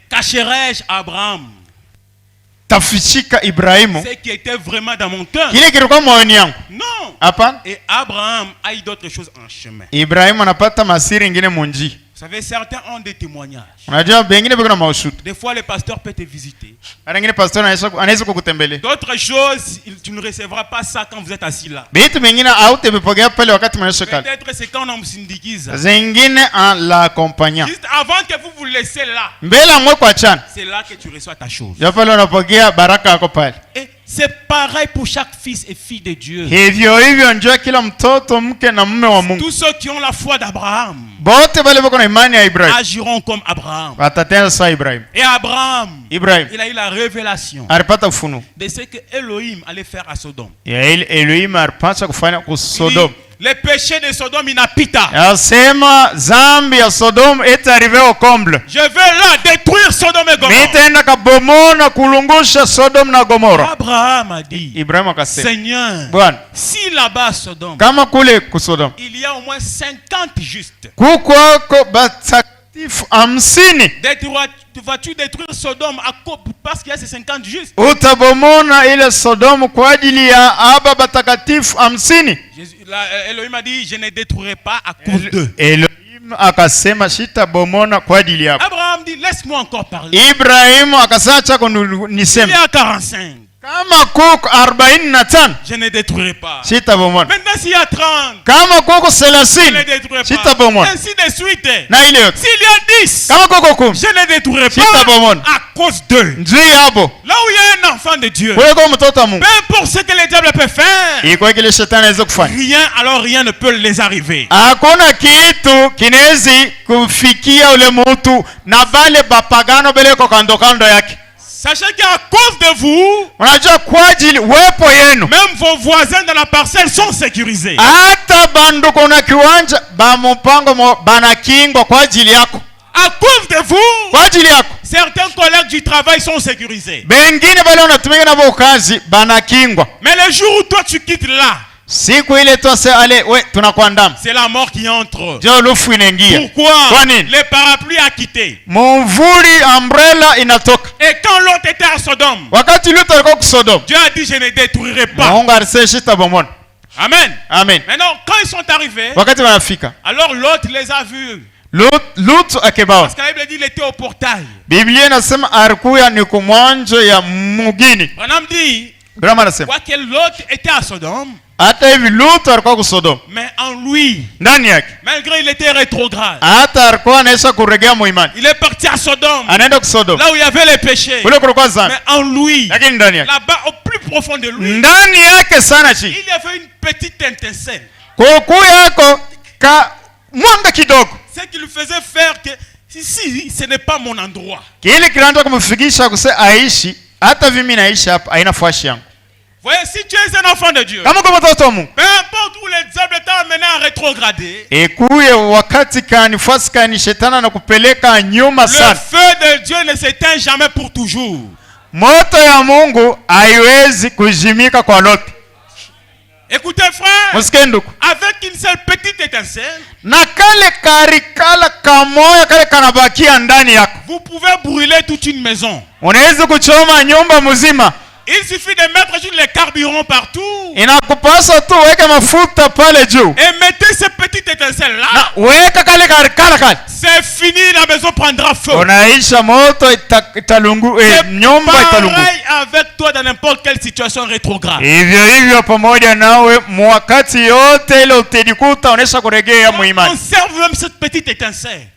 Cacherai-je Abraham? tafichika Ibrahimu, ce qui était vraiment dans mon cœur. Kile kilikuwa moyoni yangu. Non. Hapana. Et Abraham a eu d'autres choses en chemin. Ibrahimu anapata masiri ingine munji. Vous savez, certains ont des témoignages. Des fois, le pasteur peut te visiter. D'autres choses, tu ne recevras pas ça quand vous êtes assis là. Peut-être c'est quand on syndiquise. Juste avant que vous vous laissez là. C'est là que tu reçois ta chose. Et c'est pareil pour chaque fils et fille de Dieu. Tous ceux qui ont la foi d'Abraham agiront comme Abraham. Et Abraham, il a eu la révélation de ce que Elohim allait faire à Sodome. Le péché de Sodome inapita. Je vais là détruire Sodome et Gomorrhe. Abraham a dit, Seigneur, si là-bas Sodome, il y a au moins 50 justes, vas-tu détruire Sodome parce qu'il y a ces 50 justes? Elohim a dit, je ne détruirai pas à cause d'eux. Abraham dit, laisse-moi encore parler. Il y a 45. Je ne détruirai pas. Maintenant s'il y a 30, je ne détruirai pas. Ainsi de suite. S'il y a 10, je ne détruirai pas à cause d'eux. Là où il y a un enfant de Dieu, peu importe ce que le diable peut faire, rien ne peut les arriver. Sachez qu'à cause de vous, même vos voisins dans la parcelle sont sécurisés. À cause de vous, certains collègues du travail sont sécurisés. Mais le jour où toi tu quittes là, c'est la mort qui entre. Pourquoi? Le parapluie a quitté. Et quand l'autre était à Sodome, Dieu a dit, je ne détruirai pas. Amen. Maintenant, quand ils sont arrivés, alors l'autre les a vus. Parce que la Bible dit qu'il était au portail. Branham dit, quoi que l'autre était à Sodome, mais en lui, malgré il était rétrograde, il est parti à Sodome, là où il y avait les péchés, mais en lui, là-bas au plus profond de lui, il y avait une petite étincelle, ce qui lui faisait faire que ici, ce n'est pas mon endroit. Voyez, si tu es un enfant de Dieu, peu importe où le diable t'a amené à rétrograder, le feu de Dieu ne s'éteint jamais pour toujours. Écoutez frère, avec une seule petite étincelle, vous pouvez brûler toute une maison. Il suffit de mettre juste les carburants partout. Et mettez ces petites étincelles là. C'est fini, la maison prendra feu. C'est pareil avec toi dans n'importe quelle situation rétrograde. Conserve même cette petite étincelle.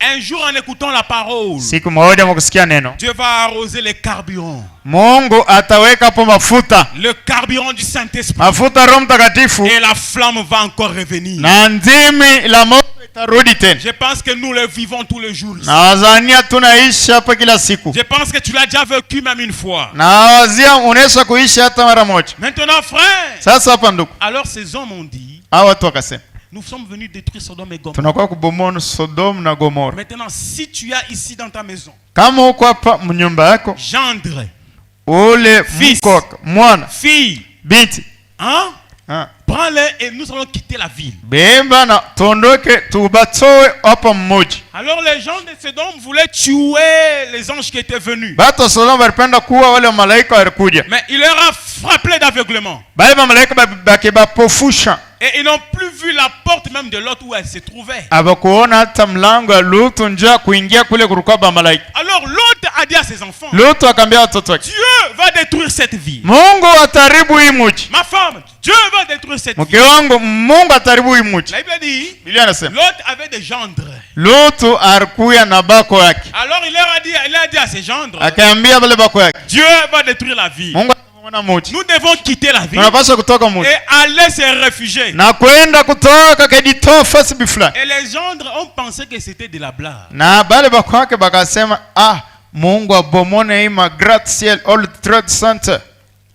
Un jour en écoutant la parole, Dieu va arroser les carburants. Le carburant du Saint-Esprit. Et la flamme va encore revenir. Je pense que nous le vivons tous les jours ici. Je pense que tu l'as déjà vécu même une fois. Maintenant frère, alors ces hommes ont dit, nous sommes venus détruire Sodome et Gomorrhe. Maintenant, si tu as ici dans ta maison, gendre, fils, fille, prends-les et nous allons quitter la ville. Alors les gens de Sodome voulaient tuer les anges qui étaient venus. Mais il leur a frappé d'aveuglement. Et ils n'ont plus vu la porte même de l'autre où elle se trouvait. Alors l'autre a dit à ses enfants, Dieu va détruire cette ville. Ma femme, Dieu va détruire cette ville. La Bible dit, l'autre avait des gendres. Alors il a dit à ses gendres, Dieu va détruire la ville. Nous devons quitter la ville et aller se réfugier. Et les gendres ont pensé que c'était de la blague.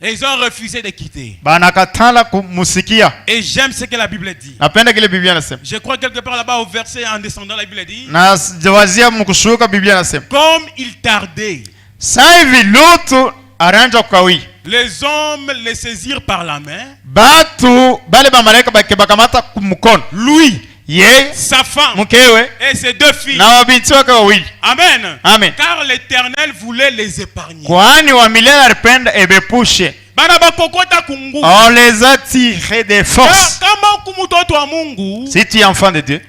Et ils ont refusé de quitter. Et j'aime ce que la Bible dit. Je crois quelque part là-bas au verset en descendant, la Bible dit, comme il tardait, les hommes les saisirent par la main. Lui, sa femme et ses deux filles. Amen. Amen. Car l'Éternel voulait les épargner. On les a tirés de force. Si tu es enfant de Dieu,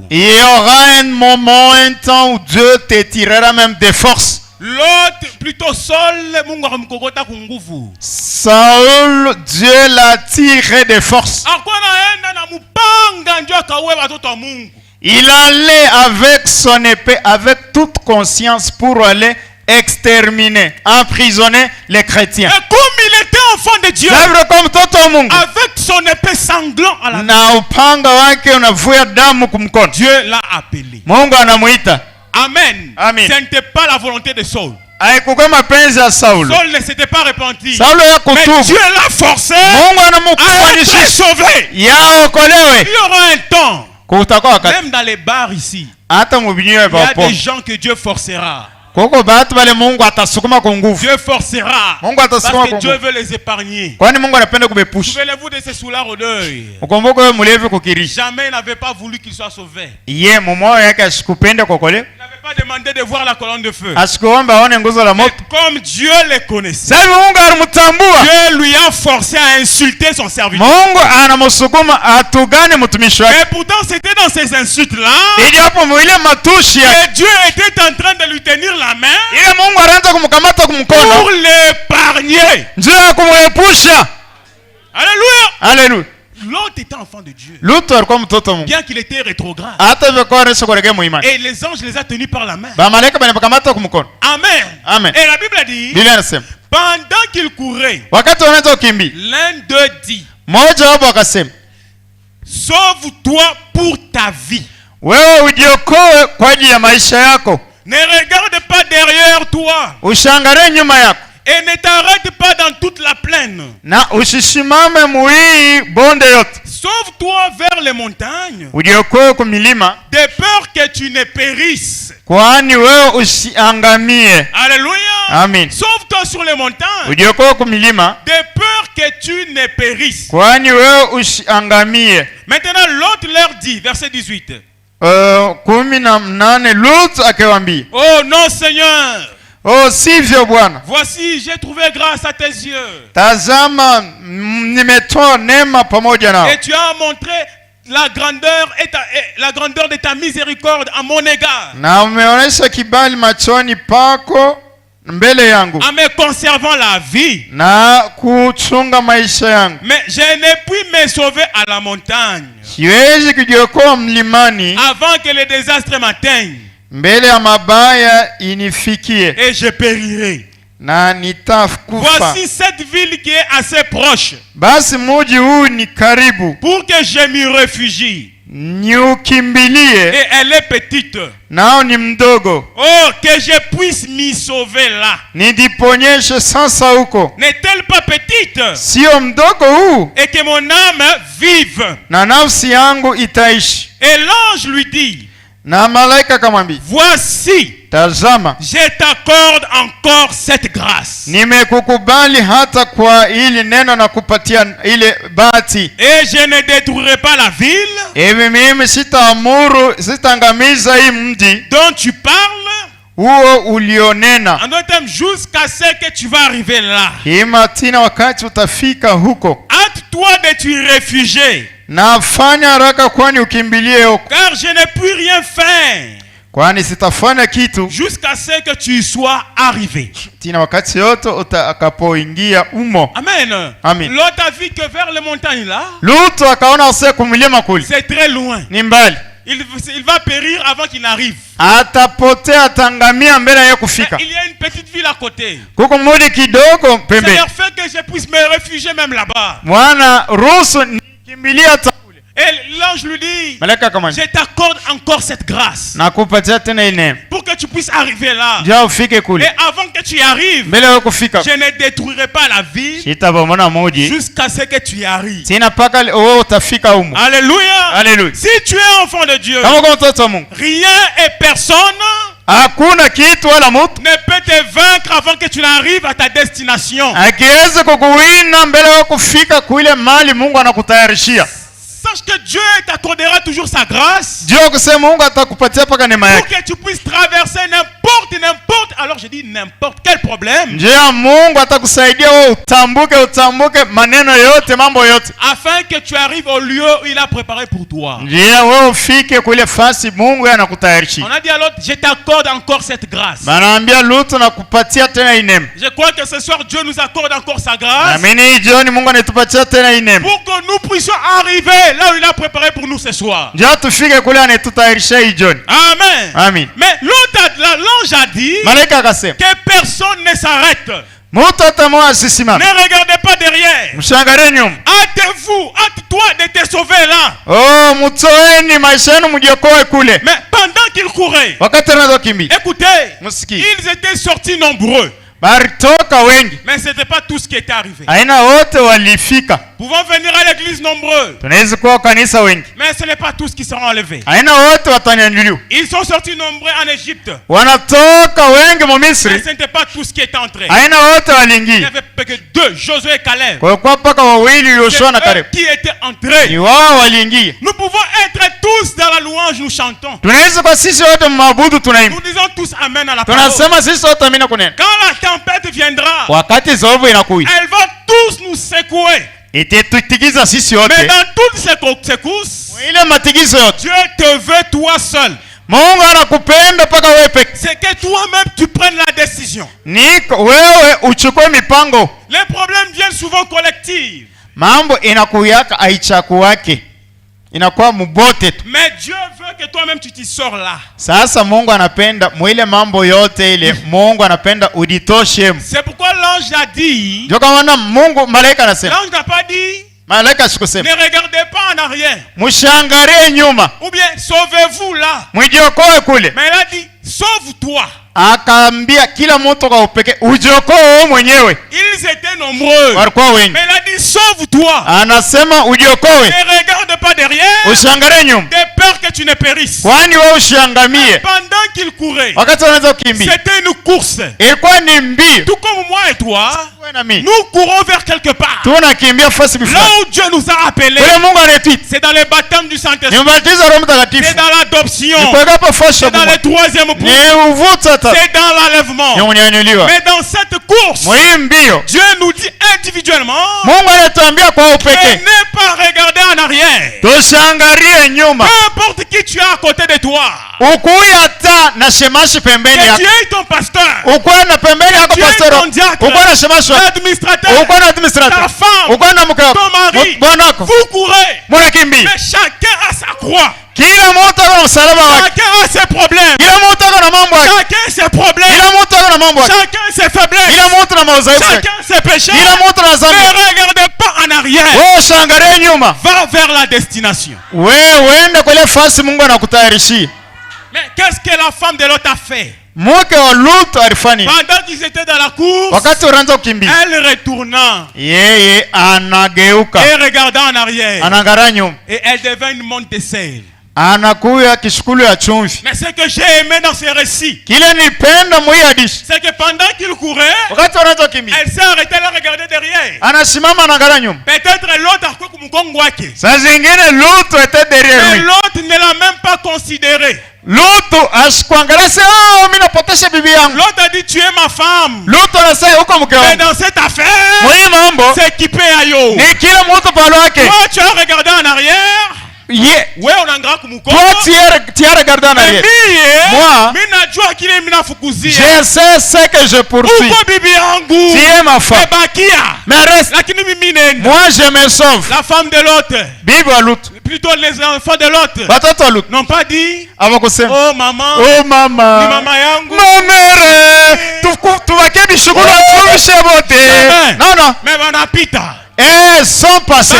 il y aura un moment, un temps où Dieu te tirera même de force. L'autre, plutôt Saul, Saul, Dieu l'a tiré de force. Il allait avec son épée, avec toute conscience pour aller exterminer, emprisonner les chrétiens. Et comme il était enfant de Dieu, avec son épée sanglante à la main, Dieu l'a appelé. Amen. Amen. Ce n'était pas la volonté de Saul. Saul ne s'était pas repenti. Mais Dieu l'a forcé à être sauvé. Il y aura un temps. Même dans les bars ici, il y a des gens que Dieu forcera. Dieu forcera parce que Dieu veut les épargner. Souvenez-vous de ce soulard au deuil. Jamais il n'avait pas voulu qu'il soit sauvé. Il n'avait pas demandé de voir la colonne de feu. Comme Dieu les connaissait, Dieu lui a forcé à insulter son serviteur. Et pourtant c'était dans ces insultes-là que Dieu était en train de lui tenir la main pour l'épargner. Alléluia. Alléluia. L'autre était enfant de Dieu. Bien qu'il était rétrograde. Et les anges les a tenus par la main. Amen. Amen. Et la Bible dit, pendant qu'il courait, l'un d'eux dit, sauve-toi pour ta vie. Ne regarde pas derrière toi. Et ne t'arrête pas dans toute la plaine. Sauve-toi vers les montagnes, de peur que tu ne périsses. Alléluia. Amen. Sauve-toi sur les montagnes, de peur que tu ne périsses. Maintenant l'autre leur dit, verset 18. Oh non Seigneur. Oh si vieux Bwana. Voici j'ai trouvé grâce à tes yeux. Tazama nimetoa neema pamoja nao. Et tu as montré la grandeur de ta miséricorde à mon égard. Na umeonyesha kibali machoni pako mbele yangu. En me conservant la vie. Na kuchunga maisha yangu. Mais je n'ai pu me sauver à la montagne. Siwezi kujiokoa mlimani. Avant que le désastre m'atteigne. Mbele ya mabaya inifikie. Et je périrai. Na nitakufa. Voici cette ville qui est assez proche. Basi muji huu ni karibu. Pour que je m'y réfugie. Niukimbilie. Et elle est petite. Nao ni mdogo. Oh, que je puisse m'y sauver là. Nidiponyeshe sasa huko. N'est-elle pas petite? Sio mdogo huu. Et que mon âme vive. Na nafsi yangu itaishi. Et l'ange lui dit. Na malaika akamwambia, voici, tazama, je t'accorde encore cette grâce. Nimekukubali hata kwa ili neno na kupatia ile bahati. Et je ne détruirai pas la ville. Hivi mimi sitaangamiza hii mji dont tu parles. Huo ulionena. En d'autres termes, jusqu'à ce que tu vas arriver là. Himatina wakati utafika huko. Hâte-toi de te réfugier. Na fanya haraka kwani ukimbilie huko. Car je ne puis rien faire. Kwani sitafanya kitu jusqu'à ce que tu sois arrivé. Tina wakati yote utakapoingia umo. Amen. Amen. L'autre a vu que vers les montagnes là. Lutu akaona ose kumilima kule. C'est très loin. Ni mbali. Il va périr avant qu'il n'arrive. Atapotea, atangamia mbele ya kufika. Il y a une petite ville à côté. Kuko mudi kidogo pembe. C'est leur fait que je puisse me réfugier même là-bas. Mwana ruhusu nikimbilia ta. Et l'ange lui dit, je t'accorde encore cette grâce pour que tu puisses arriver là. Et avant que tu y arrives, je ne détruirai pas la ville jusqu'à ce que tu y arrives. Alléluia. Alléluia. Si tu es enfant de Dieu, rien et personne ne peut te vaincre avant que tu n'arrives à ta destination. Sache que Dieu t'accordera toujours sa grâce pour que tu puisses traverser n'importe, alors je dis n'importe quel problème, afin que tu arrives au lieu où il a préparé pour toi. On a dit à l'autre, je t'accorde encore cette grâce. Je crois que ce soir Dieu nous accorde encore sa grâce pour que nous puissions arriver là où il a préparé pour nous ce soir. Amen. Amen. Mais l'ange a dit que personne ne s'arrête. Ne regardez pas derrière. Hâtez-vous, hâte-toi de te sauver là. Mais pendant qu'il courait, écoutez, ils étaient sortis nombreux. Mais ce n'était pas tout ce qui était arrivé. Pouvons venir à l'église nombreux, mais ce n'est pas tous qui seront enlevés. Ils sont sortis nombreux en Égypte, mais ce n'était pas tous qui étaient entrés. Il n'y avait que deux, Josué et Caleb, qui étaient entrés. Nous pouvons être tous dans la louange, nous chantons. Nous disons tous Amen à la parole. Quand la tempête viendra, elle va tous nous secouer. Mais dans toutes ces secousses, Dieu te veut toi seul. C'est que toi-même tu prennes la décision. Les problèmes viennent souvent collectifs. Mais Dieu veut que toi-même tu t'y sors là. C'est pourquoi l'ange a dit, l'ange n'a pas dit, ne regardez pas en arrière, ou bien sauvez-vous là, mais il a dit sauve-toi. Akaambia kila mtu kwa upekee ujiokoe mwenyewe. Ils étaient nombreux. Walikuwa wengi. Mais il a dit sauve-toi. Anasema ujiokoe. Ne regarde pas derrière. Usiangalie nyuma. De peur que tu ne périsses. Kwani wewe usiangamie. Pendant qu'il courait. Wakati anaanza kukimbia. C'était une course. Ilikuwa ni mbio. Tout comme moi et toi. Nous courons vers quelque part. Tunakimbia fasi bifani. Là où Dieu nous a appelés. C'est dans le baptême du Saint-Esprit. C'est dans l'adoption. C'est dans le troisième point. C'est dans l'enlèvement. Mais dans cette course, Dieu nous dit individuellement de ne pas regarder en arrière. Peu importe qui tu as à côté de toi. Que Dieu est ton pasteur. Que Dieu est ton diacre. L'administrateur. Ta femme. Ton mari. Vous courez. Mais chacun a sa croix. Chacun a ses problèmes. Chacun ses problèmes. Chacun ses faiblesses. Chacun ses péchés. Ne regarde pas en arrière. Va vers la destination. Mais qu'est-ce que la femme de Lot a fait? Pendant qu'ils étaient dans la course, elle retourna et regarda en arrière. Et elle devint une monte de sel. anakuya kishukulu ya chumvi. Mais ce que j'ai aimé dans ces récits, kile nilipenda mwiadishi, c'est que pendant qu'il courait, wakati wanazokimbia, elle s'est arrêtée à regarder derrière. Anasimama anaangalia nyuma. Peut-être l'autre akwe kumgongo wake. Saa zingine l'autre était derrière lui. Mais l'autre ne l'a même pas considéré. L'autre ashikuangalia sasa, oh mimi napotesha bibi yangu. L'autre a dit tu es ma femme. L'autre anasema uko mke wangu. Mais dans cette affaire, mwe mambo, c'est qui paye ayo. Ni kila mtu pale wake. Toi tu as regardé en arrière. Yeah. Wewe unaangalia kumkongo. Toi tu as regardé en arrière. Moi, mimi najua kile mimi nafukuzia. Je sais ce que je poursuis. Uko bibi yangu. Tu es ma femme. Bakia. Mais reste. Lakini mimi nenda. Moi je me sauve. La femme de l'autre. Bibi wa l'autre. Plutôt les enfants de l'autre. Watoto wa l'autre. N'ont pas dit. Abakusema. Oh maman. Oh mama. Ni mama yangu. Mamere. Tuvake bishukuru atumishe bote. Non non. Mais wanapita. Elles sont passées.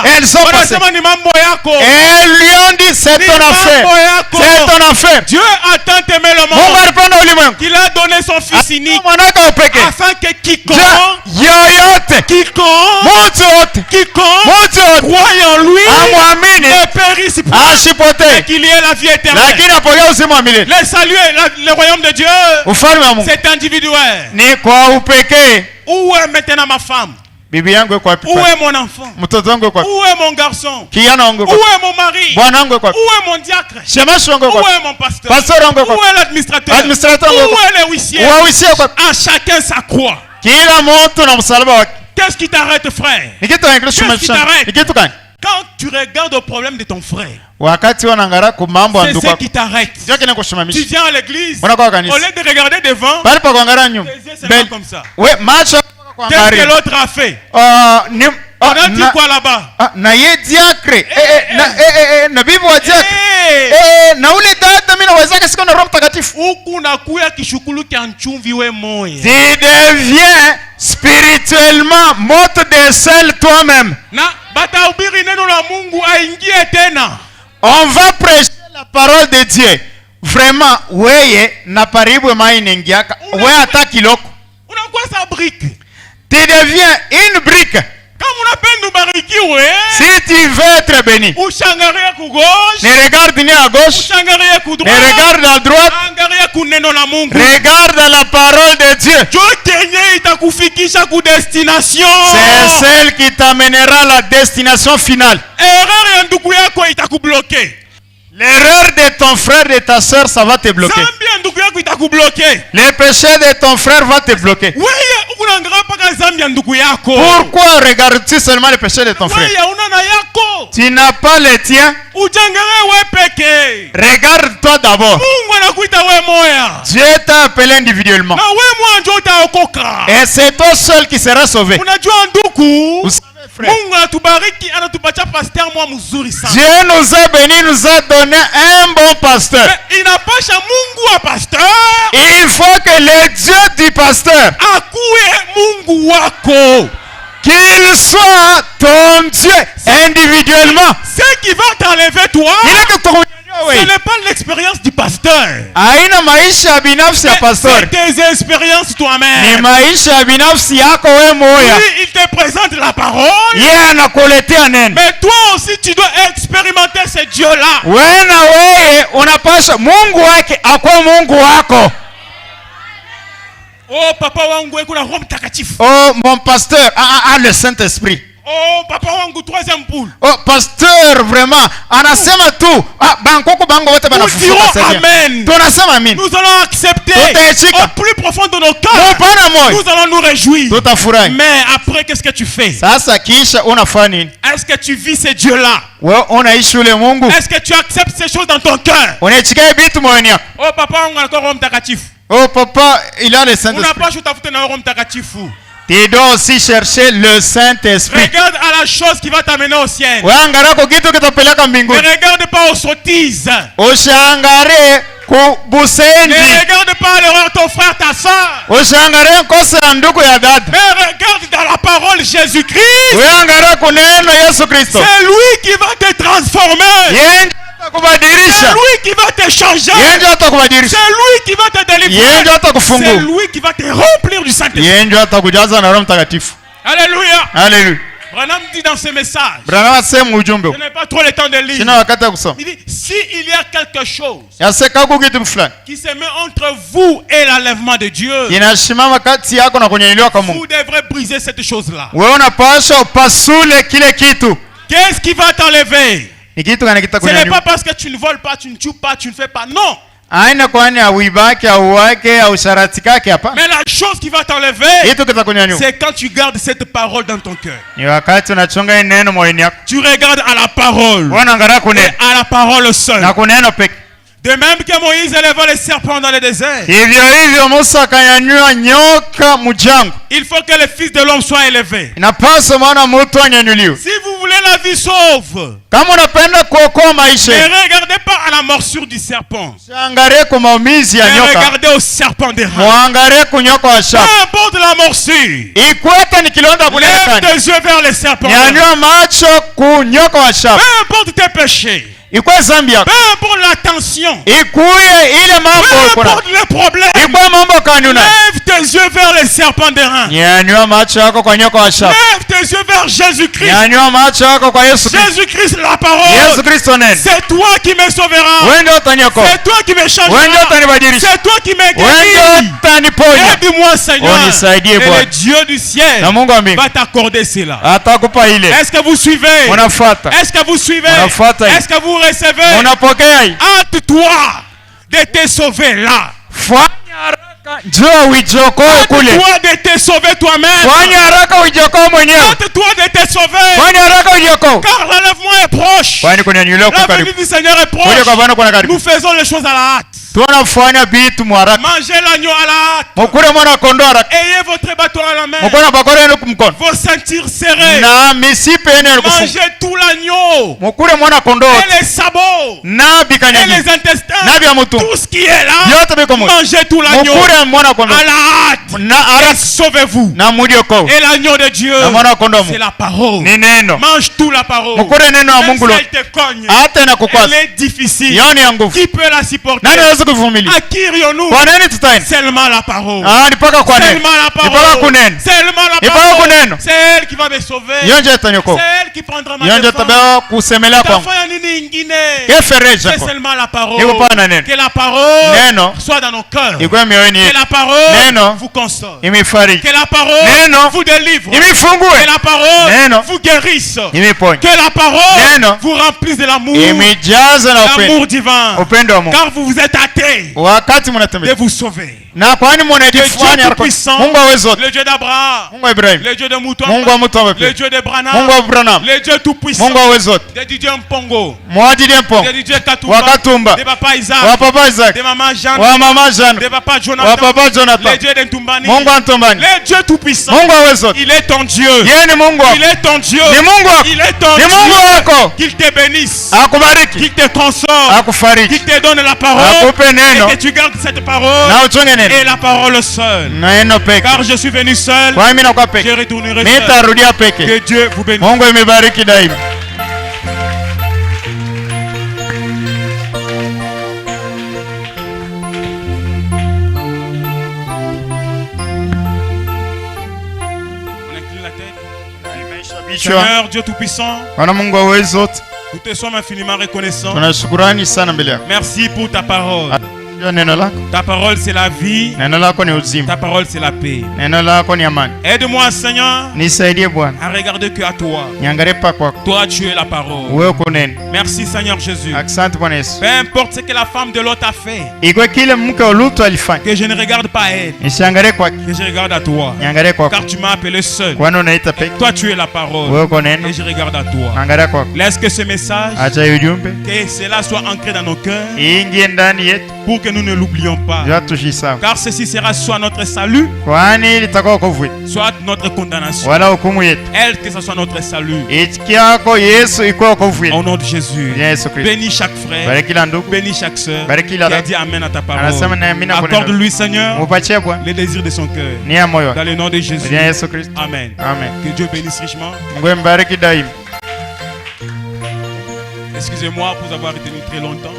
Elles sont passées. Elles lui ont dit c'est ton affaire. C'est ton affaire. Dieu a tant aimé le monde qu'il a donné son fils unique afin que quiconque croit en lui ne périsse point et qu'il y ait la vie éternelle. Le salut et le royaume de Dieu, c'est individuel. Où est maintenant ma femme? Bibi yangu yuko wapi? Où est mon enfant? Mtoto wangu yuko wapi? Où est mon garçon? Kijana wangu yuko wapi? Où est mon mari? Bwana wangu yuko wapi? Où est mon diacre? Shemashi wangu yuko wapi? Où est mon pasteur? Pasteur wangu yuko wapi? Où est l'administrateur? Administrateur wangu yuko wapi? Où est le huissier? Huissier yuko wapi? À chacun sa croix. Kila mtu na msalaba wake. Qu'est-ce qui t'arrête, frère? Qu'est-ce qui t'arrête? Quand tu regardes au problème de ton frère, wakati wanaangalia kwa mambo ya ndugu yako, c'est ce qui t'arrête. Tu viens à l'église, au lieu de regarder devant, bali pa kuangalia nyuma. C'est comme ça. Ouais, macho qu'est-ce que l'autre a fait? On a dit quoi là-bas? Na ye diacre. Na bibi wa diacre. Na ule dada mimi naweza kasiko na Roho Mtakatifu. Huku nakuya kishukulu kia nchumvi we moya. Tu deviens spirituellement morte de sel toi-même. Na batahubiri neno la Mungu aingie tena. On va prêcher la parole de Dieu. Vraiment, weye na paribu mai nengiaka. Wewe hata kiloko. Unakuwa sa brique. Tu deviens une brique. Si tu veux être béni, ne regarde ni à gauche, ne regarde à droite, regarde la parole de Dieu. C'est celle qui t'amènera à la destination finale. L'erreur de ton frère, de ta soeur, ça va te bloquer. Le péché de ton frère va te bloquer. Pourquoi regardes-tu seulement le péché de ton frère? Tu n'as pas le tien. Regarde-toi d'abord. Dieu t'a appelé individuellement. Et c'est toi seul qui seras sauvé. Dieu nous a bénis, nous a donné un bon pasteur. Il faut que le Dieu du pasteur, qu'il soit ton Dieu individuellement. Ce qui va t'enlever toi, ce n'est pas l'expérience du pasteur. C'est tes expériences toi-même. Lui, il te présente la parole. Mais toi aussi, tu dois expérimenter ce Dieu-là. Oh, papa wangu eko na Roho Mtakatifu. Oh, mon pasteur a le Saint-Esprit. Oh, papa wangu troisième poule. Oh, pasteur, vraiment, anasema tu. Bankoko bango wote banafufuka sasa. Amen. Tunasema amen. Nous allons accepter au plus profond de nos cœurs. Nous allons nous réjouir. Tutafurahi. Mais après, qu'est-ce que tu fais? Sasa kisha unafanya nini? Est-ce que tu vis ce Dieu-là? Wewe unaishi ule Mungu? Est-ce que tu acceptes ces choses dans ton cœur? Unachika vitu moyoni yako. Oh, papa wangu anakuwa Roho Mtakatifu. Oh, papa, il a le Saint-Esprit. Tu dois aussi chercher le Saint-Esprit. Regarde à la chose qui va t'amener au ciel. Ne regarde pas aux sottises. Ne regarde pas à l'erreur ton frère, ta soeur. Mais regarde dans la parole Jésus-Christ. C'est lui qui va te transformer. C'est lui qui va te changer. C'est lui qui va te délivrer. C'est lui qui va te remplir du Saint-Esprit. Alléluia. Alléluia. Branham dit dans ce message, je n'ai pas trop le temps de lire. Il dit, si il y a quelque chose qui se met entre vous et l'enlèvement de Dieu, vous devrez briser cette chose-là. Qu'est-ce qui va t'enlever? Ce n'est pas parce que tu ne voles pas, tu ne tues pas, tu ne fais pas. Non. Mais la chose qui va t'enlever, c'est quand tu gardes cette parole dans ton cœur. Tu regardes à la parole, et à la parole seule. De même que Moïse éleva les serpents dans le désert, il faut que le Fils de l'homme soit élevé. Si vous voulez la vie sauve, ne regardez pas à la morsure du serpent, mais regardez au serpent des reins. Peu importe la morsure, lève tes yeux vers les serpents. Peu importe tes péchés, peu importe la tension, peu importe les problèmes, lève tes yeux vers les serpents des reins. Lève tes yeux vers Jésus-Christ. Jésus-Christ, la parole. C'est toi qui me sauveras. C'est toi qui me changeras. C'est toi qui me guéris. Aide-moi, Seigneur. Et le Dieu du ciel va t'accorder cela. Est-ce que vous suivez? Est-ce que vous suivez? Est-ce que vous recevez? Hâte-toi de te sauver là. Hâte-toi de te sauver toi-même. Hâte-toi de te sauver. Car l'enlèvement est proche. La venue du Seigneur est proche. Nous faisons les choses à la hâte. Mangez l'agneau à la hâte. Ayez votre bâton à la main. Vos ceintures serrées. Mangez tout l'agneau. Et les sabots. Et les intestins. Tout ce qui est là. Mangez tout l'agneau à la hâte. Et sauvez-vous. Et l'agneau de Dieu, c'est la parole. Mange tout la parole. Même si elle te cogne, elle est difficile. Qui peut la supporter? À qui irions-nous? Seulement la parole. Seulement la parole. Seulement la parole. C'est elle qui va me sauver. C'est elle qui prendra ma défense. C'est seulement la parole. Que la parole soit dans nos cœurs. Que la parole vous console. Que la parole vous délivre. Que la parole vous guérisse. Que la parole vous remplisse de l'amour. L'amour divin. Car vous vous êtes athée de vous sauver. Le Dieu tout-puissant, le Dieu d'Abraham, le Dieu de Mouton, le Dieu de Branham, le Dieu tout-puissant, de Didier Mpongo, de Didier Katumba, de Papa Isaac, de Maman Jeanne, de Papa Jonathan, le Dieu de Ntumbani, le Dieu tout-puissant. Il est ton Dieu. Il est ton Dieu. Il est ton Dieu. Qu'il te bénisse, qu'il te console, qu'il te donne la parole et que tu gardes cette parole et la parole seule. Car je suis venu seul, je retournerai seul. Que Dieu vous bénisse. Seigneur Dieu Tout-Puissant, nous te sommes infiniment reconnaissants. Merci pour ta parole. Ta parole c'est la vie. Ta parole c'est la paix. Aide-moi Seigneur à regarder que à toi. Toi tu es la parole. Merci Seigneur Jésus. Peu importe ce que la femme de l'autre a fait, que je ne regarde pas à elle, que je regarde à toi. Car tu m'as appelé seul. Et toi tu es la parole. Et je regarde à toi. Laisse que ce message, que cela soit ancré dans nos cœurs, pour que nous ne l'oublions pas. Car ceci sera soit notre salut, soit notre condamnation. Elle, que ce soit notre salut. Au nom de Jésus. Bénis chaque frère, bénis chaque soeur qui a dit Amen à ta parole. Accorde-lui Seigneur les désirs de son cœur. Dans le nom de Jésus. Amen. Que Dieu bénisse richement. Excusez-moi pour avoir retenu très longtemps.